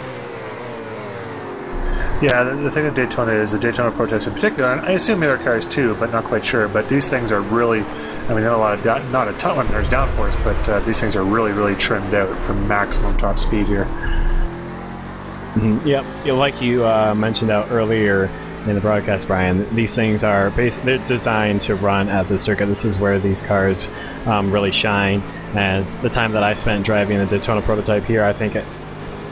Yeah, the thing with Daytona is the Daytona prototypes in particular, and I assume the other cars too, but not quite sure. But these things are really, I mean, not a ton when there's downforce, but these things are really, really trimmed out for maximum top speed here. Mm-hmm. Yep, like you mentioned out earlier in the broadcast, Brian, these things are they're designed to run at the circuit. This is where these cars really shine. And the time that I spent driving the Daytona prototype here, I think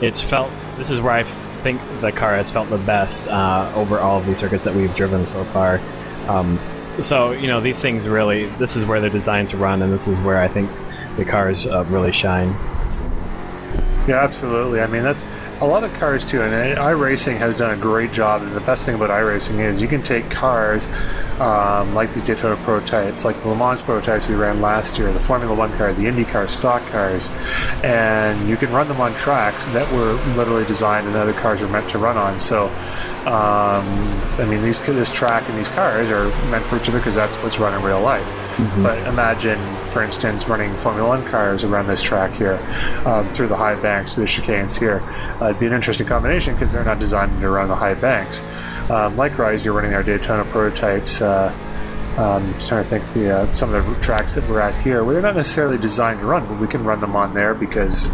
this is where I think the car has felt the best over all of these circuits that we've driven so far. So, these things really, this is where they're designed to run, and this is where I think the cars really shine. Yeah, absolutely. I mean, that's a lot of cars too, and iRacing has done a great job. And the best thing about iRacing is you can take cars like these Daytona prototypes, like the Le Mans prototypes we ran last year, the Formula One car, the IndyCar stock cars, and you can run them on tracks that were literally designed and other cars are meant to run on. So, I mean, this track and these cars are meant for each other, because that's what's run in real life. Mm-hmm. But imagine, for instance, running Formula One cars around this track here, through the high banks, through the chicanes here. It'd be an interesting combination, because they're not designed to run the high banks. Likewise, you're running our Daytona prototypes. Trying to think some of the tracks that we're at here, where they're not necessarily designed to run, but we can run them on there because,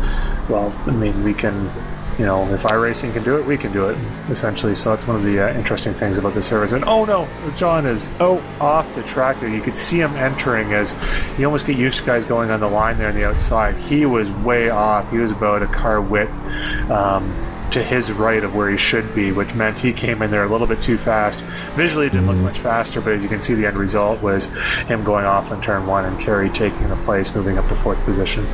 well, I mean, we can. If iRacing can do it, we can do it, essentially. So that's one of the interesting things about the service. And oh no, John is off the track there. You could see him entering as you almost get used to guys going on the line there on the outside. He was way off. He was about a car width to his right of where he should be, which meant he came in there a little bit too fast. Visually it didn't look much faster, but as you can see, the end result was him going off on turn 1 and Carey taking the place, moving up to 4th position.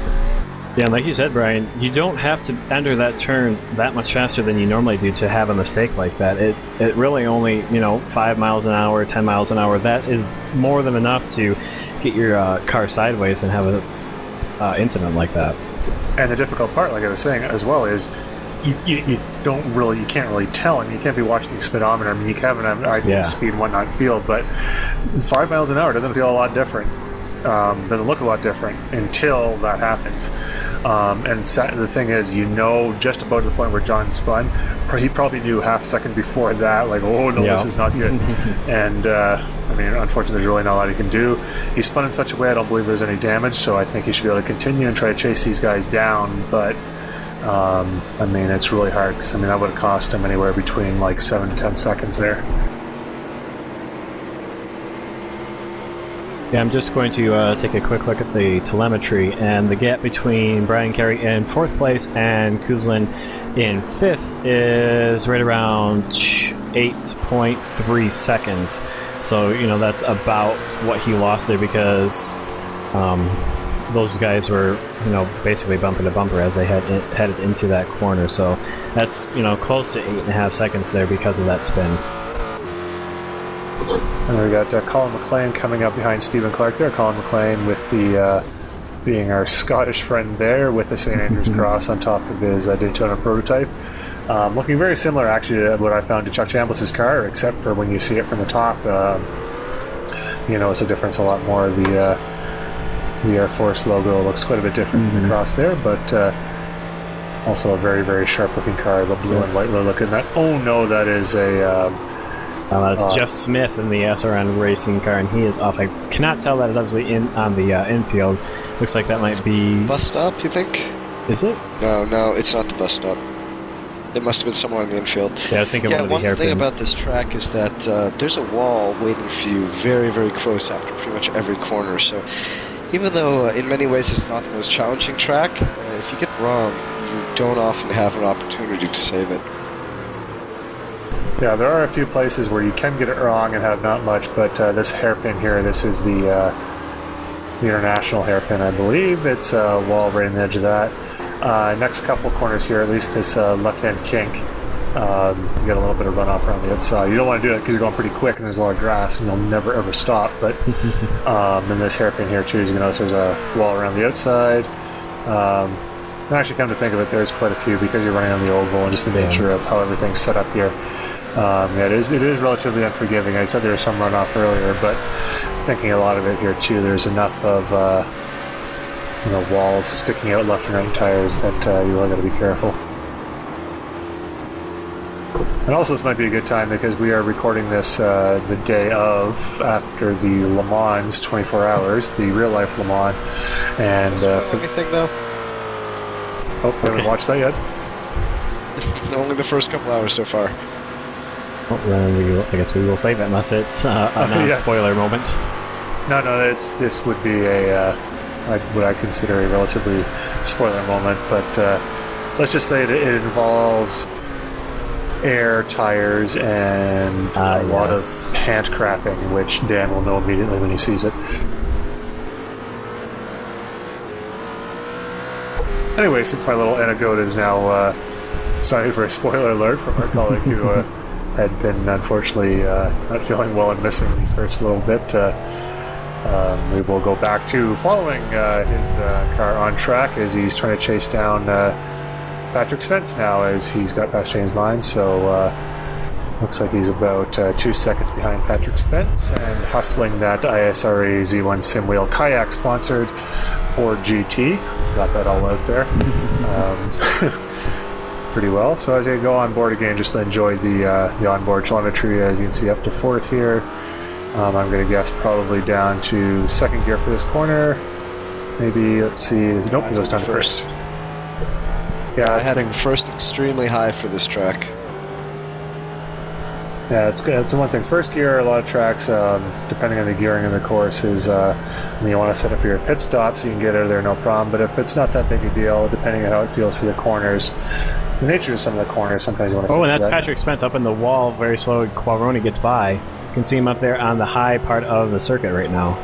Yeah, and like you said, Brian, you don't have to enter that turn that much faster than you normally do to have a mistake like that. It really only, 5 miles an hour, 10 miles an hour. That is more than enough to get your car sideways and have an incident like that. And the difficult part, like I was saying as well, is you can't really tell. I mean, you can't be watching the speedometer. I mean, you can have an idea of speed and whatnot feel, but 5 miles an hour doesn't feel a lot different. Doesn't look a lot different until that happens. And the thing is, just about to the point where John spun, he probably knew half a second before that, like, oh no, this is not good. And I mean, unfortunately, there's really not a lot he can do. He spun in such a way I don't believe there's any damage, so I think he should be able to continue and try to chase these guys down. But I mean, it's really hard, because I mean, that would have cost him anywhere between like 7 to 10 seconds there. Yeah, I'm just going to take a quick look at the telemetry, and the gap between Brian Carey in 4th place and Kuzlin in 5th is right around 8.3 seconds. So, you know, that's about what he lost there because those guys were, you know, basically bumper to bumper as they headed into that corner. So that's, you know, close to 8.5 seconds there because of that spin. And we got Colin McLean coming up behind Stephen Clark there. Colin McLean with the being our Scottish friend there with the St. Andrews Cross on top of his Daytona prototype. Looking very similar, actually, to what I found to Chuck Chambliss' car, except for when you see it from the top, you notice a difference a lot more. The Air Force logo looks quite a bit different across there, but also a very, very sharp-looking car. The blue and white look in that. Oh no, that is a... that's Jeff Smith in the SRN racing car, and he is off. I cannot tell that is obviously on the infield. Looks like that might be... Bus stop, you think? Is it? No, it's not the bus stop. It must have been somewhere in the infield. Yeah, I was thinking one of the hairpins. One thing about this track is that there's a wall waiting for you very, very close after pretty much every corner. So even though in many ways it's not the most challenging track, if you get wrong, you don't often have an opportunity to save it. Yeah, there are a few places where you can get it wrong and have not much, but this hairpin here, this is the international hairpin, I believe. It's a wall right on the edge of that. Next couple corners here, at least this left-hand kink, you get a little bit of runoff around the outside. You don't want to do it because you're going pretty quick and there's a lot of grass and you'll never ever stop. But in this hairpin here too, as you notice, there's a wall around the outside. And actually, come to think of it, there's quite a few because you're running on the oval and just the nature of how everything's set up here. Yeah, it is relatively unforgiving. I said there was some runoff earlier, but thinking a lot of it here too, there's enough of walls sticking out left and right tires that you really got to be careful. And also, this might be a good time because we are recording this the day of after the Le Mans 24 hours, the real life Le Mans, and for anything though. Oh, we haven't watched that yet. Only the first couple hours so far. Well, then I guess we will save it unless it's a non-spoiler moment. No, this would be what I consider a relatively spoiler moment, but let's just say it involves air, tires, and a lot of hand crapping, which Dan will know immediately when he sees it. Anyway, since my little anecdote is now starting for a spoiler alert from our colleague who had been unfortunately not feeling well and missing the first little bit, we will go back to following his car on track as he's trying to chase down Patrick Spence now as he's got past James Mine. So looks like he's about 2 seconds behind Patrick Spence and hustling that ISRA Z1 sim wheel kayak sponsored Ford GT. Got that all out there pretty well. So as you go on board again, just enjoy the onboard telemetry. As you can see, up to fourth here. I'm going to guess probably down to second gear for this corner. Maybe, let's see. Nope, it goes down to first. Yeah, I had first extremely high for this track. Yeah, it's good. It's one thing. First gear, a lot of tracks, depending on the gearing in the course, is you want to set up for your pit stop so you can get out of there no problem. But if it's not that big a deal, depending on how it feels for the corners, the nature of some of the corners, sometimes you want to. Oh, and that's Patrick Spence up in the wall, very slow. Qualroni gets by. You can see him up there on the high part of the circuit right now.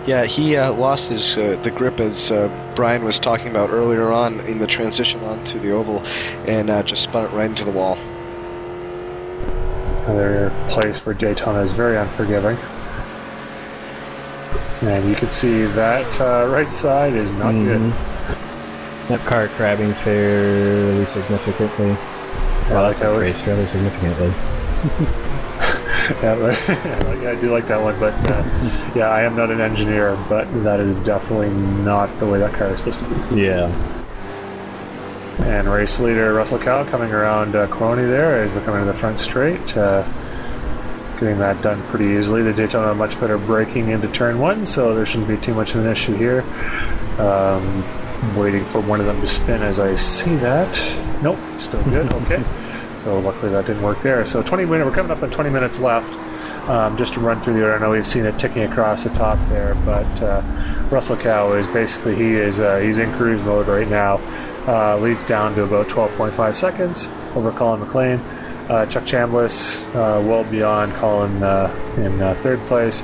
Yeah, he lost his the grip as Brian was talking about earlier on in the transition onto the oval, and just spun it right into the wall. Another place where Daytona is very unforgiving. And you can see that right side is not good. That car crabbing fairly significantly. Well, that's a race fairly significantly. Yeah, I do like that one, but yeah, I am not an engineer, but that is definitely not the way that car is supposed to be. Yeah. And race leader Russell Cow coming around Qualroni there as we're coming to the front straight. Getting that done pretty easily. The Daytona much better braking into turn one, so there shouldn't be too much of an issue here. Waiting for one of them to spin as I see that. Nope, still good. Okay. So luckily that didn't work there. So 20 minutes. We're coming up on 20 minutes left. Just to run through the order. I know we've seen it ticking across the top there, but Russell Cow is basically he's in cruise mode right now. Leads down to about 12.5 seconds over Colin McLean. Chuck Chambliss well beyond Colin in third place.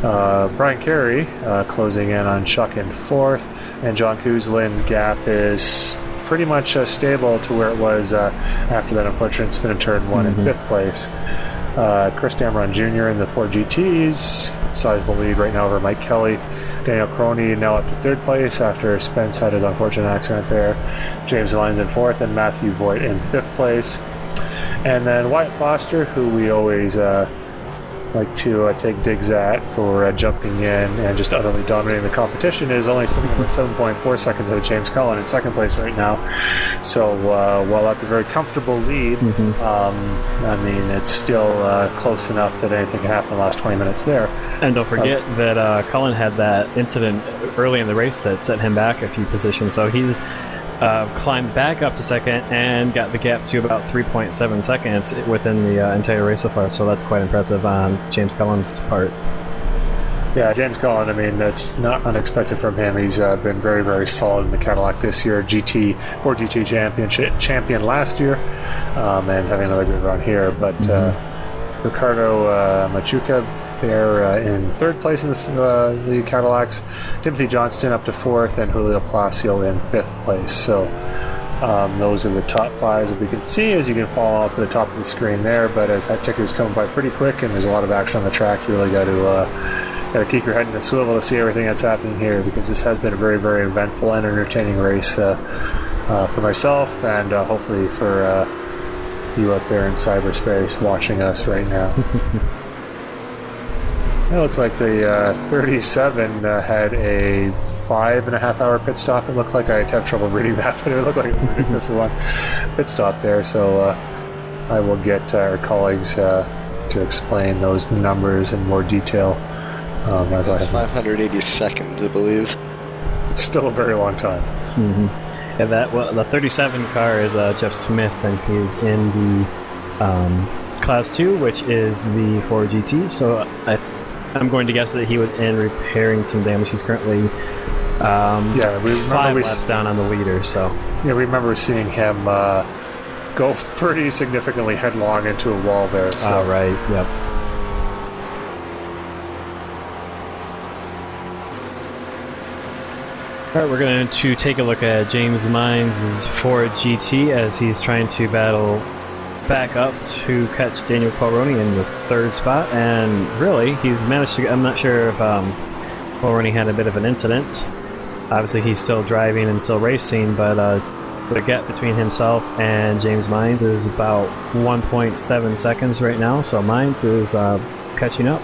Brian Carey closing in on Chuck in fourth, and John Kuzlin's gap is pretty much stable to where it was after that unfortunate spin in turn one in fifth place. Chris Dameron Jr. in the Ford GTs, sizable lead right now over Mike Kelly. Daniel Crony now up to third place after Spence had his unfortunate accident there. James Lyons in fourth, and Matthew Voigt in fifth place. And then Wyatt Foster, who we always like to take digs at for jumping in and just utterly dominating the competition, is only sitting at 7.4 seconds ahead of James Cullen in second place right now. So while that's a very comfortable lead, I mean, it's still close enough that anything can happen in the last 20 minutes there. And don't forget that Cullen had that incident early in the race that set him back a few positions, so he's climbed back up to second and got the gap to about 3.7 seconds within the entire race so far, so that's quite impressive on James Cullen's part. Yeah, James Cullen, I mean, that's not unexpected from him. He's been very, very solid in the Cadillac this year. Ford GT champion last year, and having another good run here. But Ricardo Machuca there in third place in the Cadillacs. Timothy Johnston up to fourth, and Julio Palacio in fifth place. So those are the top fives that we can see, as you can follow up at the top of the screen there. But as that ticker is coming by pretty quick and there's a lot of action on the track, you really got to keep your head in the swivel to see everything that's happening here, because this has been a very, very eventful and entertaining race for myself, and hopefully for you out there in cyberspace watching us right now. It looks like the 37 had a 5.5 hour pit stop. It looked like I had trouble reading that, but it looked like a ridiculous one pit stop there. So I will get our colleagues to explain those numbers in more detail as I have. 580 seconds, I believe. It's still a very long time. And the 37 car is Jeff Smith, and he's in the Class 2, which is the Ford GT. So I'm going to guess that he was in repairing some damage. He's currently we 5 laps down on the leader. So yeah, we remember seeing him go pretty significantly headlong into a wall there. So. Right. Yep. All right, we're going to take a look at James Mines' Ford GT as he's trying to battle back up to catch Daniel Mulroney in the third spot, and really he's managed to. I'm not sure if Mulroney had a bit of an incident. Obviously he's still driving and still racing, but the gap between himself and James Mines is about 1.7 seconds right now, so Mines is catching up.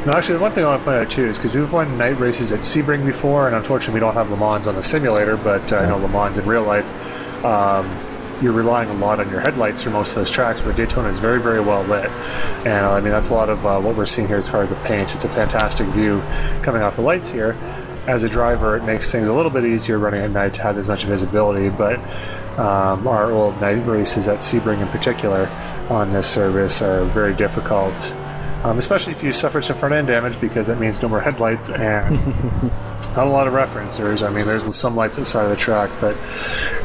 No, actually, the one thing I want to point out too is because we've won night races at Sebring before, and unfortunately we don't have Le Mans on the simulator, but I know Le Mans in real life, you're relying a lot on your headlights for most of those tracks, but Daytona is very, very well lit. And I mean, that's a lot of what we're seeing here as far as the paint. It's a fantastic view coming off the lights here. As a driver, it makes things a little bit easier running at night to have as much visibility, but our old night races at Sebring in particular on this service are very difficult. Especially if you suffer some front-end damage, because that means no more headlights and not a lot of referencers. I mean, there's some lights at the side of the track, but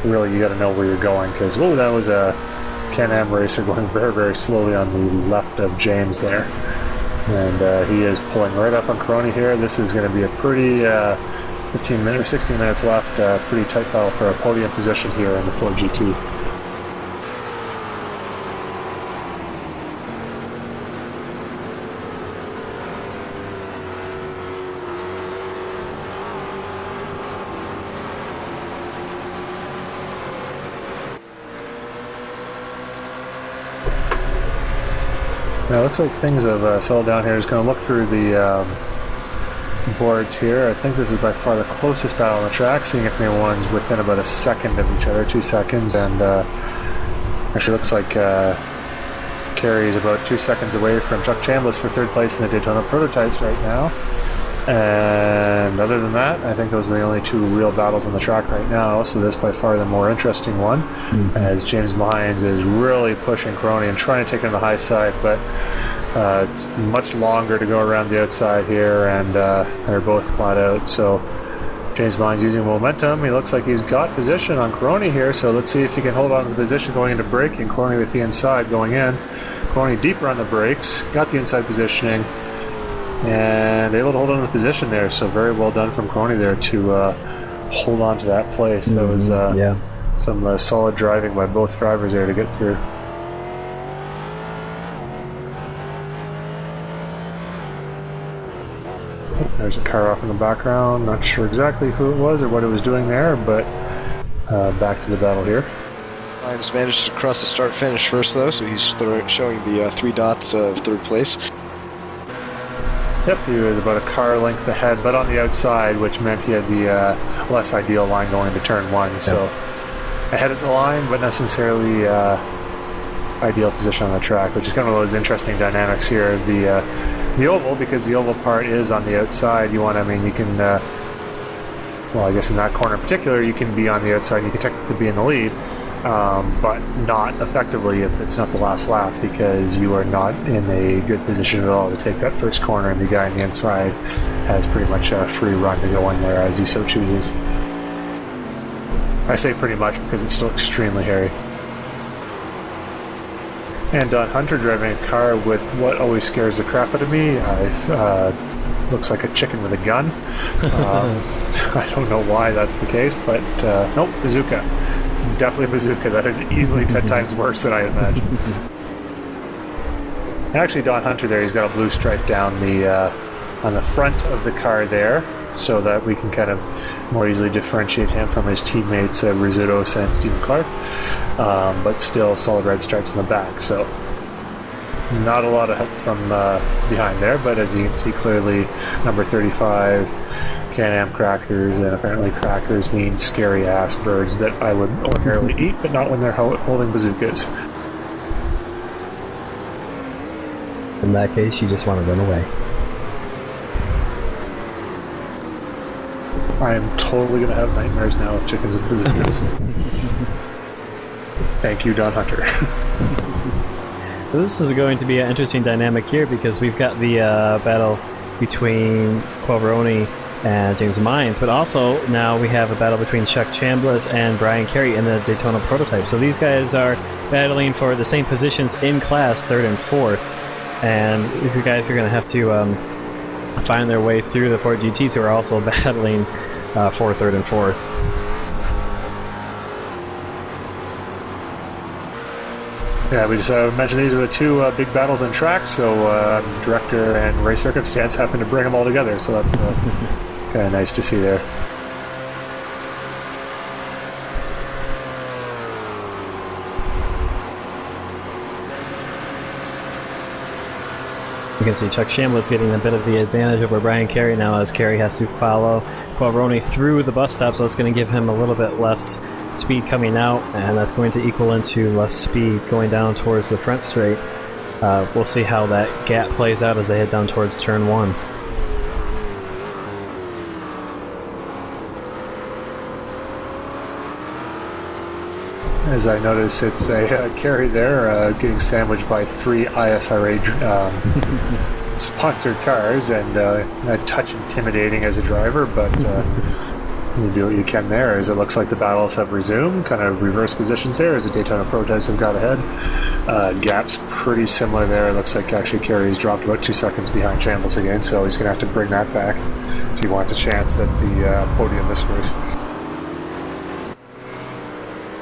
really you got to know where you're going, because that was a Can-Am racer going very, very slowly on the left of James there. And he is pulling right up on Crony here. This is going to be a pretty 16 minutes left, pretty tight battle for a podium position here in the Ford GT. Now it looks like things have settled down here. Just going to look through the boards here. I think this is by far the closest battle on the track, seeing if anyone's within about a second of each other, 2 seconds, and actually looks like Kerry is about 2 seconds away from Chuck Chambliss for third place in the Daytona prototypes right now. And other than that, I think those are the only two real battles on the track right now, so this by far the more interesting one, as James Mines is really pushing Crony and trying to take him to the high side, but it's much longer to go around the outside here, and they're both flat out. So James Bond's using momentum. He looks like he's got position on Coroni here, so let's see if he can hold on to the position going into braking. Coroni with the inside going in. Coroni deeper on the brakes, got the inside positioning, and able to hold on to the position there, so very well done from Coroni there to hold on to that place. That was some solid driving by both drivers there to get through. There's a car off in the background. Not sure exactly who it was or what it was doing there, but back to the battle here. Ryan's managed to cross the start-finish first, though, so he's showing the 3 dots of 3rd place. Yep, he was about a car length ahead, but on the outside, which meant he had the less ideal line going into turn 1. So ahead of the line, but necessarily ideal position on the track, which is kind of those interesting dynamics here. The oval, because the oval part is on the outside, you can, well, I guess in that corner in particular, you can be on the outside, you can technically be in the lead, but not effectively if it's not the last lap, because you are not in a good position at all to take that first corner, and the guy on the inside has pretty much a free run to go in there as he so chooses. I say pretty much because it's still extremely hairy. And Don Hunter driving a car with what always scares the crap out of me. Looks like a chicken with a gun. I don't know why that's the case, but nope, bazooka. It's definitely a bazooka. That is easily 10 times worse than I imagined. And actually, Don Hunter there, he's got a blue stripe down on the front of the car there, so that we can kind of more easily differentiate him from his teammates Rizzutos and Stephen Clark, but still solid red stripes in the back, so not a lot of help from behind there, but as you can see clearly, number 35, Can-Am crackers, and apparently crackers mean scary ass birds that I would ordinarily eat, but not when they're holding bazookas. In that case, you just want to run away. I am totally going to have nightmares now of chickens with bazookas. Thank you, Don Hunter. This is going to be an interesting dynamic here, because we've got the battle between Quaveroni and James Mines, but also now we have a battle between Chuck Chambliss and Brian Carey in the Daytona prototype. So these guys are battling for the same positions in class, 3rd and 4th, and these guys are going to have to find their way through the Ford GTs, who are also battling for 3rd and 4th. Yeah, we just mentioned these are the 2 big battles in track, so director and race circumstance happened to bring them all together, so that's kind of nice to see there. You can see Chuck Chambliss getting a bit of the advantage over Brian Carey now, as Carey has to follow Quaveroni through the bus stop, so it's going to give him a little bit less speed coming out, and that's going to equal into less speed going down towards the front straight. We'll see how that gap plays out as they head down towards turn 1. As I notice, it's a Carey there getting sandwiched by 3 ISRA sponsored cars, and a touch intimidating as a driver, but you do what you can there, as it looks like the battles have resumed, kind of reverse positions there as the Daytona prototypes have got ahead. Gap's pretty similar there. It looks like actually Carey's dropped about 2 seconds behind Chambliss again, so he's going to have to bring that back if he wants a chance at the podium this race.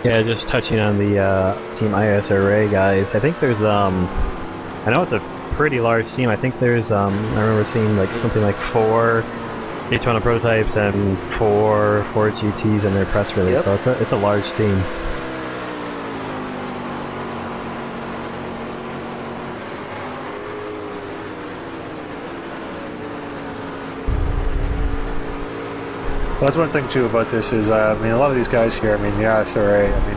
Yeah, just touching on the Team ISRA guys, I think there's, I know it's a pretty large team. I think there's, I remember seeing like something like 4 Daytona prototypes and 4 Ford GTs in their press release, so it's a large team. Well, that's one thing too about this is, I mean, a lot of these guys here, I mean, the ISRA, I mean,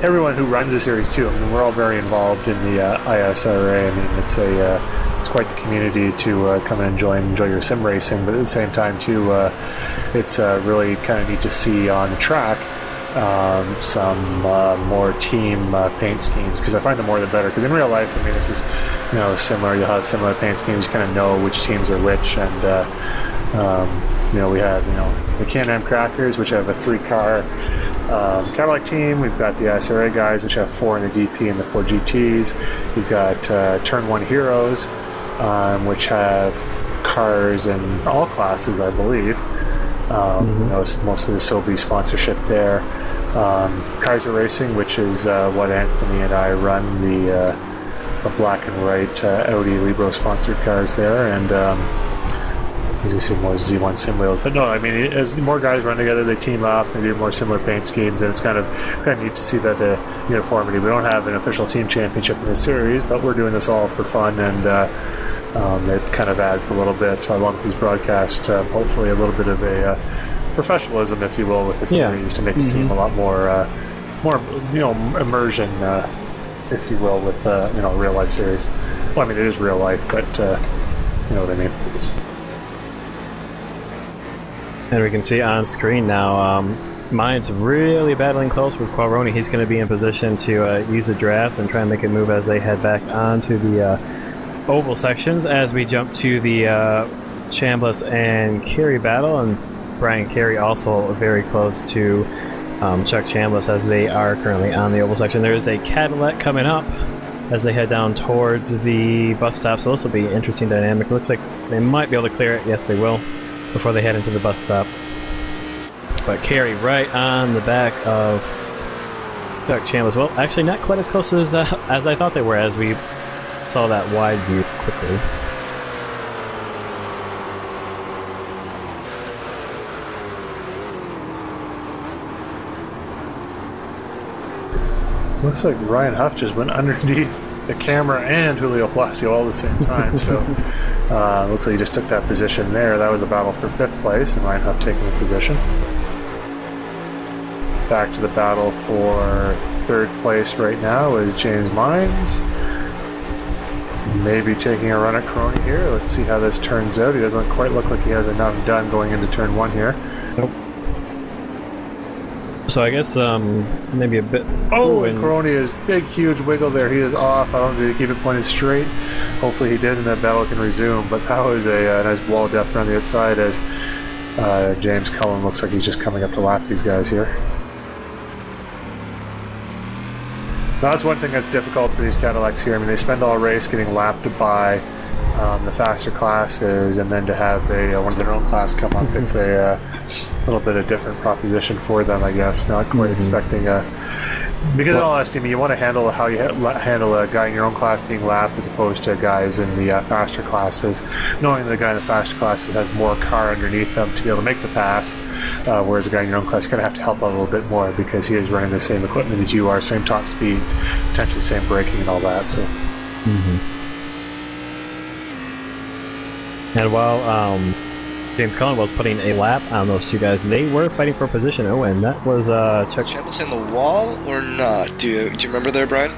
everyone who runs the series too, I mean, we're all very involved in the ISRA. I mean, it's quite the community to come and enjoy your sim racing, but at the same time too, it's really kind of neat to see on the track some more team paint schemes, because I find the more the better, because in real life, I mean, this is, you know, similar. You'll have similar paint schemes, you kind of know which teams are which, and We have the Can-Am Crackers, which have a 3-car Cadillac team. We've got the ISRA guys, which have 4 in the DP and the 4 GTs. We've got Turn 1 Heroes, which have cars in all classes, I believe. Most of the Sobe sponsorship there. Kaiser Racing, which is what Anthony and I run, the black and white Audi Libro sponsored cars there, and as you see, more Z1 sim wheels. But no, I mean, as more guys run together, they team up, they do more similar paint schemes, and it's kind of neat to see that uniformity. We don't have an official team championship in this series, but we're doing this all for fun, and it kind of adds a little bit, along with these broadcasts, hopefully a little bit of a professionalism, if you will, with the series to make it seem a lot more immersion, if you will, with a real life series. Well, I mean, it is real life, but you know what I mean. And we can see on screen now, Mine's really battling close with Qualroni. He's going to be in position to use the draft and try and make a move as they head back onto the oval sections. As we jump to the Chambliss and Carey battle, and Brian Carey also very close to Chuck Chambliss as they are currently on the oval section. There is a Cadillac coming up as they head down towards the bus stop, so this will be an interesting dynamic. Looks like they might be able to clear it. Yes, they will, before they head into the bus stop. But Carey right on the back of Chuck Chambliss. Well, actually not quite as close as I thought they were as we saw that wide view quickly. Looks like Ryan Huff just went underneath the camera and Julio Palacio all at the same time, so looks like he just took that position there. That was a battle for 5th place, and Ryan Huff taking the position. Back to the battle for 3rd place right now is James Mines. Maybe taking a run at Qualroni here. Let's see how this turns out. He doesn't quite look like he has enough done going into turn 1 here. Nope. So I guess maybe a bit... Oh, and Qualroni is big, huge wiggle there. He is off. I don't know if he keep it pointed straight. Hopefully he did, and that battle can resume. But that was a nice wall of death around the outside as James Cullen looks like he's just coming up to lap these guys here. Now, that's one thing that's difficult for these Cadillacs here. I mean, they spend all race getting lapped by the faster classes, and then to have one of their own class come up, it's a little bit of different proposition for them, I guess. Not quite expecting because in all honesty, you want to handle how you handle a guy in your own class being lapped as opposed to guys in the faster classes, knowing that the guy in the faster classes has more car underneath them to be able to make the pass, whereas a guy in your own class is going to have to help out a little bit more because he is running the same equipment as you are, same top speeds, potentially same braking and all that. So. And while James Cullen was putting a lap on those two guys, they were fighting for position. Oh, and that was Chuck Chambliss in the wall or not? Do you remember there, Brian?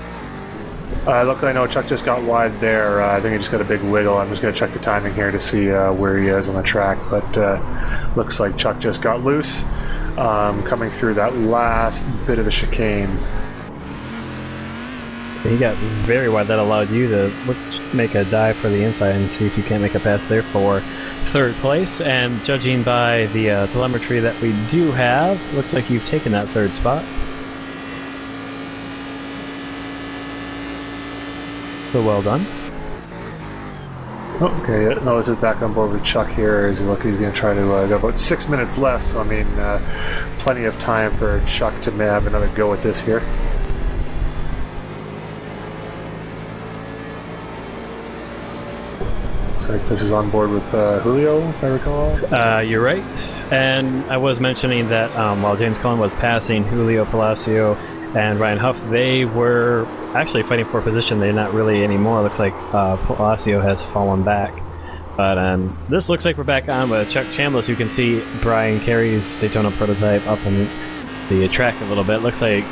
Look, I know Chuck just got wide there. I think he just got a big wiggle. I'm just going to check the timing here to see where he is on the track, but looks like Chuck just got loose coming through that last bit of the chicane. He got very wide. That allowed you to make a dive for the inside and see if you can't make a pass there for 3rd place. And judging by the telemetry that we do have, looks like you've taken that 3rd spot. So well done. Okay, no, this is back on board with Chuck here. He's going to try to got about 6 minutes left, so I mean, plenty of time for Chuck to have another go at this here. Like this is on board with Julio, if I recall. You're right. And I was mentioning that while James Cullen was passing Julio Palacio and Ryan Huff, they were actually fighting for position. They're not really anymore. Looks like Palacio has fallen back. But this looks like we're back on with Chuck Chambliss. You can see Brian Carey's Daytona prototype up on the track a little bit. Looks like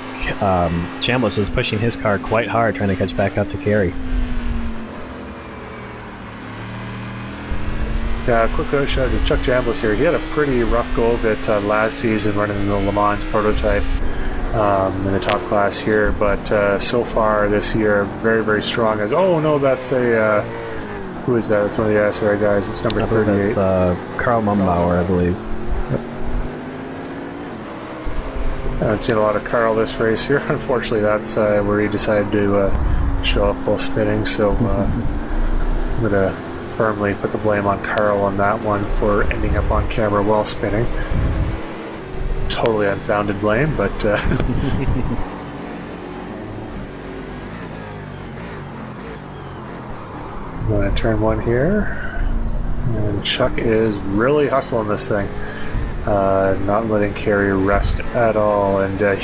Chambliss is pushing his car quite hard, trying to catch back up to Carey. Yeah, quick shout out to Chuck Chambliss here. He had a pretty rough go of it last season running the Le Mans prototype in the top class here, but so far this year, very, very strong. Oh no, that's a Who is that? It's one of the ISRA guys. It's number 38. That's Carl Mumbauer, I believe. I haven't seen a lot of Carl this race here. Unfortunately, that's where he decided to show up while spinning, so I'm going to firmly put the blame on Carl on that one for ending up on camera while spinning. Totally unfounded blame, but... I'm going to turn one here, and Chuck is really hustling this thing. Not letting Kerry rest at all, and I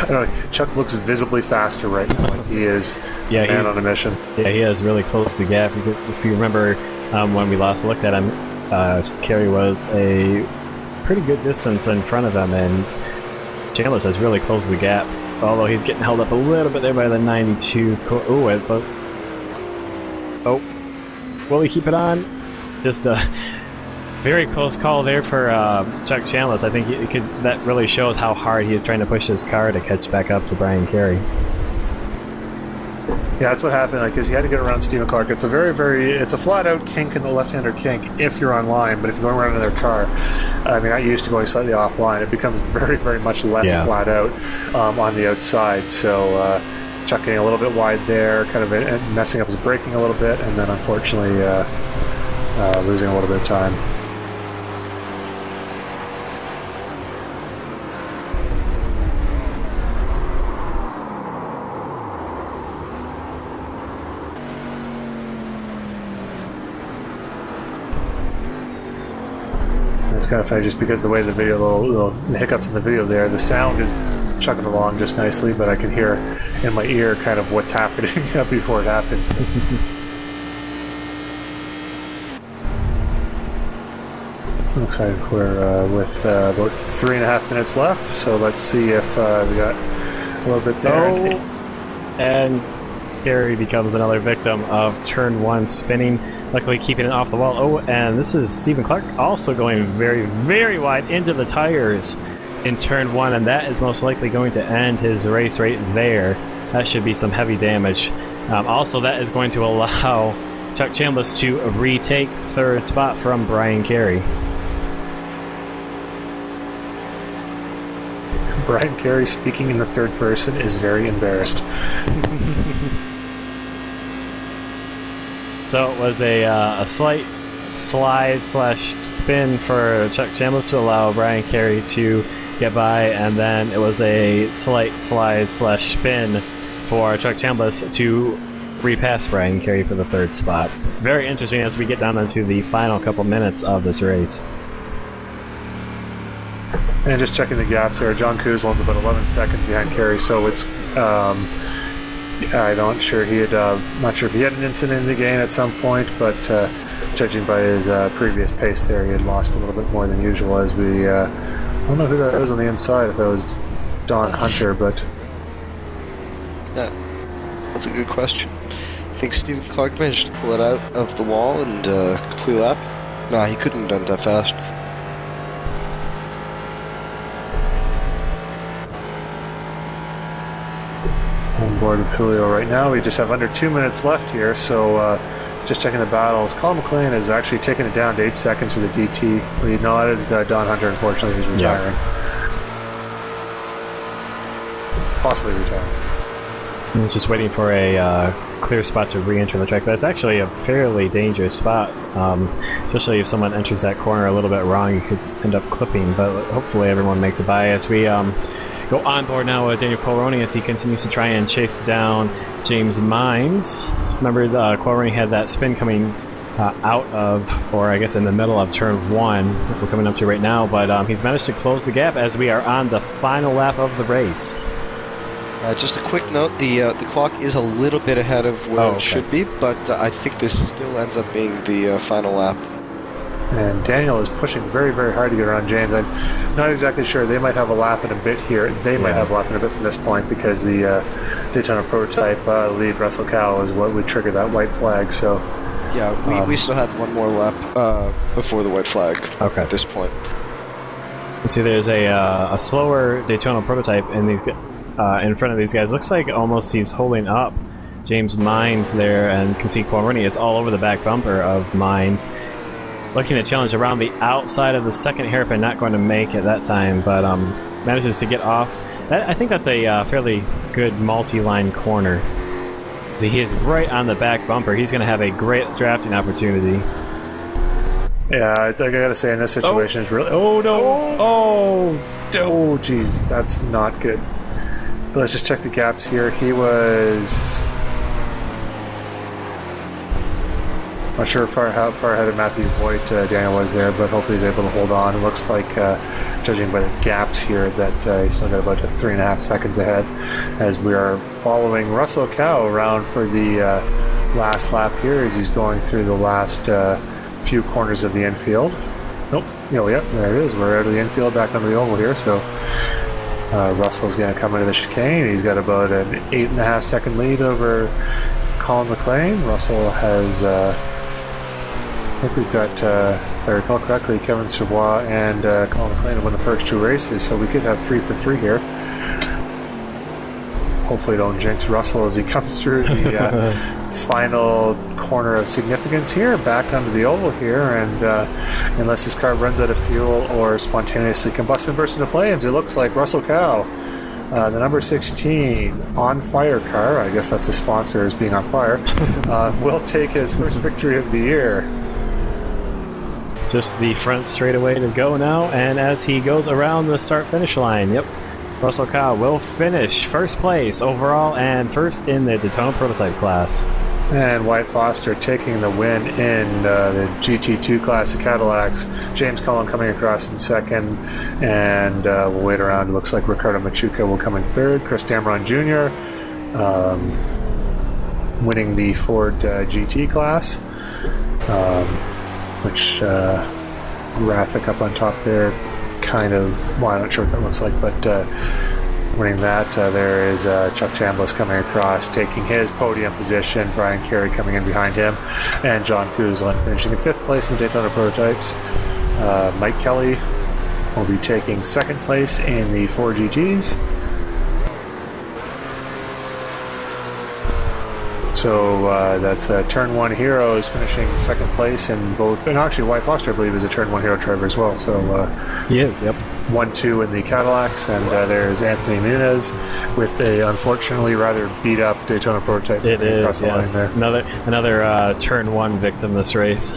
don't know, Chuck looks visibly faster right now, and he is man on a mission. Yeah, he is really close to the gap. If you remember when we last looked at him, Kerry was a pretty good distance in front of him, and Chandler has really closed the gap, although he's getting held up a little bit there by the 92. Will he keep it on? Just a very close call there for Chuck Chambliss. I think that really shows how hard he is trying to push his car to catch back up to Brian Carey. Yeah, that's what happened, because he had to get around Stephen Clark. It's a it's a flat-out kink in the left-hander kink if you're on line, but if you're going around in their car, I mean, I'm used to going slightly offline. It becomes very, very much less flat-out on the outside, so Chuck getting a little bit wide there, kind of messing up his braking a little bit, and then unfortunately losing a little bit of time. It's kind of funny just because the way the video, little hiccups in the video there, the sound is chugging along just nicely, but I can hear in my ear kind of what's happening before it happens. Looks like we're with about 3.5 minutes left, so let's see if we got a little bit there. And Gary becomes another victim of turn one spinning, luckily keeping it off the wall. Oh, and this is Stephen Clark also going very, very wide into the tires in turn one, and that is most likely going to end his race right there. That should be some heavy damage. Also, that is going to allow Chuck Chambliss to retake third spot from Brian Carey. Brian Carey, speaking in the third person, is very embarrassed. So it was a slight slide/spin for Chuck Chambliss to allow Brian Carey to get by, and then it was a slight slide/spin for Chuck Chambliss to repass Brian Carey for the third spot. Very interesting as we get down into the final couple minutes of this race. And just checking the gaps there, John Kuzlin's about 11 seconds behind Carey, so it's I'm not sure not sure if he had an incident in the game at some point, but judging by his previous pace there, he had lost a little bit more than usual. As we, I don't know who that was on the inside, if that was Don Hunter, but yeah, that's a good question. I think Stephen Clark managed to pull it out of the wall and complete lap. Nah, he couldn't have done it that fast. On board with Julio right now. We just have under 2 minutes left here, so just checking the battles. Colin McLean is actually taking it down to 8 seconds for the DT lead. No, that is Don Hunter, unfortunately, who's retiring. Yeah. Possibly retiring. And just waiting for a clear spot to re-enter the track. That's actually a fairly dangerous spot, especially if someone enters that corner a little bit wrong. You could end up clipping, but hopefully everyone makes it by. As we go on board now with Daniel Quilroney as he continues to try and chase down James Mimes. Remember, Quilroney had that spin coming out of, or I guess in the middle of turn one, which we're coming up to right now, but he's managed to close the gap as we are on the final lap of the race. Just a quick note, the clock is a little bit ahead of where it should be, but I think this still ends up being the final lap. And Daniel is pushing very, very hard to get around James. I'm not exactly sure. They might have a lap and a bit here. They might have a lap and a bit from this point because the Daytona prototype lead Russell Cow is what would trigger that white flag. So yeah, we still have one more lap before the white flag at this point. You see there's a slower Daytona prototype in these in front of these guys. Looks like almost he's holding up James Mines there, and you can see Cormorny is all over the back bumper of Mines. Looking to challenge around the outside of the second hairpin, not going to make it that time, but manages to get off. I think that's a fairly good multi-line corner. He is right on the back bumper. He's going to have a great drafting opportunity. Yeah, I gotta say in this situation, it's really. Oh no! Oh, geez, that's not good. But let's just check the gaps here. He was. Not sure how far ahead of Matthew Voigt Daniel was there, but hopefully he's able to hold on. It looks like, judging by the gaps here, that he's still got about 3.5 seconds ahead as we are following Russell Cow around for the last lap here as he's going through the last few corners of the infield. Nope. Yep, there it is. We're out of the infield back onto the oval here, so Russell's going to come into the chicane. He's got about an 8.5 second lead over Colin McLean. Russell has... I think we've got, if I recall correctly, Kevin Savoy and Colin McLean have won the first 2 races, so we could have 3 for 3 here. Hopefully don't jinx Russell as he comes through the final corner of significance here, back onto the oval here, and unless his car runs out of fuel or spontaneously combusts and bursts into flames, it looks like Russell Cow, the number 16 On Fire car, I guess that's his sponsor, is being on fire, will take his first victory of the year. Just the front straightaway to go now, and as he goes around the start-finish line, yep, Russell Cow will finish first place overall and first in the Daytona prototype class. And Wyatt Foster taking the win in the GT2 class of Cadillacs. James Cullen coming across in second, and we'll wait around. It looks like Ricardo Machuca will come in third. Chris Dameron Jr. Winning the Ford GT class. Which graphic up on top there, kind of, well, I'm not sure what that looks like, but winning that, there is Chuck Chambliss coming across, taking his podium position, Brian Carey coming in behind him, and John Kuzlin finishing in 5th place in Daytona Prototypes. Mike Kelly will be taking 2nd place in the 4 GTs. So that's Turn 1 Heroes finishing 2nd place in both, and actually Wyatt Foster, I believe, is a Turn 1 Hero driver as well. So he is, yep. 1-2 in the Cadillacs, and there's Anthony Nunez with a unfortunately rather beat up Daytona prototype. It is, yes. Another Turn 1 victim this race.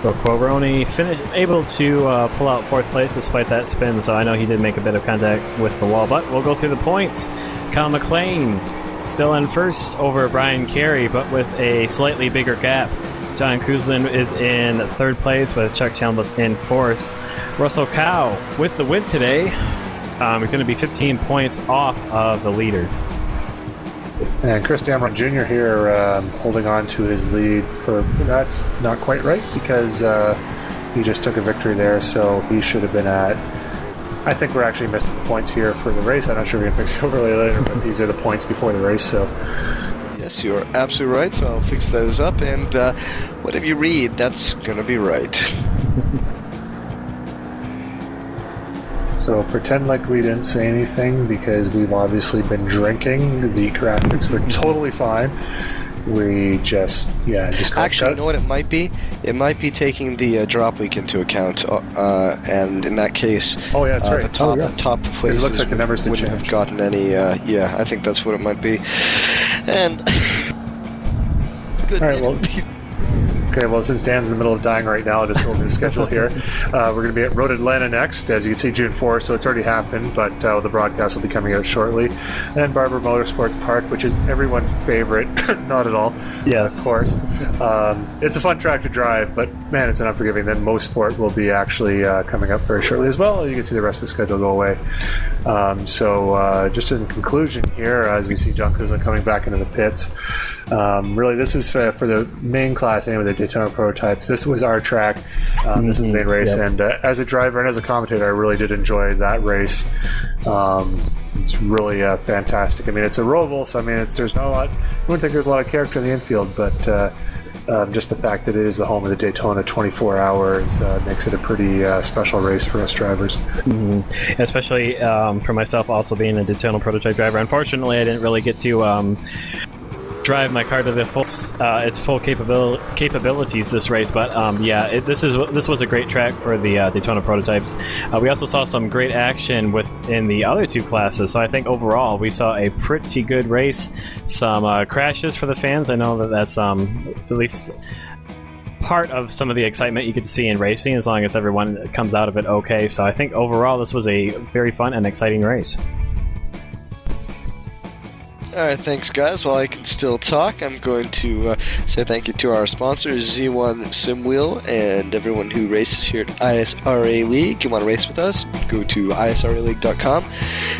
So Quavroni able to pull out 4th place despite that spin, so I know he did make a bit of contact with the wall, but we'll go through the points. Colin McLean still in first over Brian Carey, but with a slightly bigger gap. John Kuzlin is in 3rd place with Chuck Chambliss in 4th. Russell Cow with the win today. We're going to be 15 points off of the leader. And Chris Dameron Jr. here holding on to his lead for that's not quite right because he just took a victory there, so he should have been at. I think we're actually missing the points here for the race. I'm not sure we're going to fix it overlay later, but these are the points before the race. So yes, you're absolutely right. So I'll fix those up, and whatever you read, that's going to be right. So pretend like we didn't say anything because we've obviously been drinking. The graphics were totally fine. We just actually, you know what it might be? It might be taking the drop week into account, and in that case, oh yeah, that's right. The top places it looks like the numbers wouldn't have gotten any. Yeah, I think that's what it might be. And good. All right, well. Okay, well, since Dan's in the middle of dying right now, I'll just go through the schedule here. We're going to be at Road Atlanta next, as you can see, June 4th, so it's already happened, but the broadcast will be coming out shortly. And Barber Motorsports Park, which is everyone's favorite. Not at all. Yes. Of course. It's a fun track to drive, but man, it's an Unforgiving. Then Most Sport will be actually coming up very shortly as well. You can see the rest of the schedule go away. So just in conclusion here, as we see John Kuzlin coming back into the pits, really this is for the main class anyway, the Daytona prototypes. This was our track. This is the main race, and as a driver and as a commentator, I really did enjoy that race. It's really fantastic. I mean, it's a Roval, so I mean, there's not a lot. I wouldn't think there's a lot of character in the infield, but just the fact that it is the home of the Daytona 24 hours makes it a pretty special race for us drivers. Especially for myself, also being a Daytona prototype driver. Unfortunately, I didn't really get to drive my car to the its full capabilities this race, but yeah, this was a great track for the Daytona prototypes. We also saw some great action within the other two classes, so I think overall we saw a pretty good race. Some crashes for the fans. I know that's at least part of some of the excitement you get to see in racing, as long as everyone comes out of it okay. So I think overall this was a very fun and exciting race. Alright, thanks guys. While I can still talk, I'm going to say thank you to our sponsors, Z1 Simwheel, and everyone who races here at ISRA League. You want to race with us? Go to israleague.com.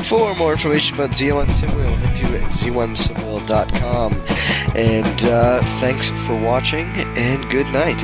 For more information about Z1 Simwheel, head to z1simwheel.com. And thanks for watching, and good night.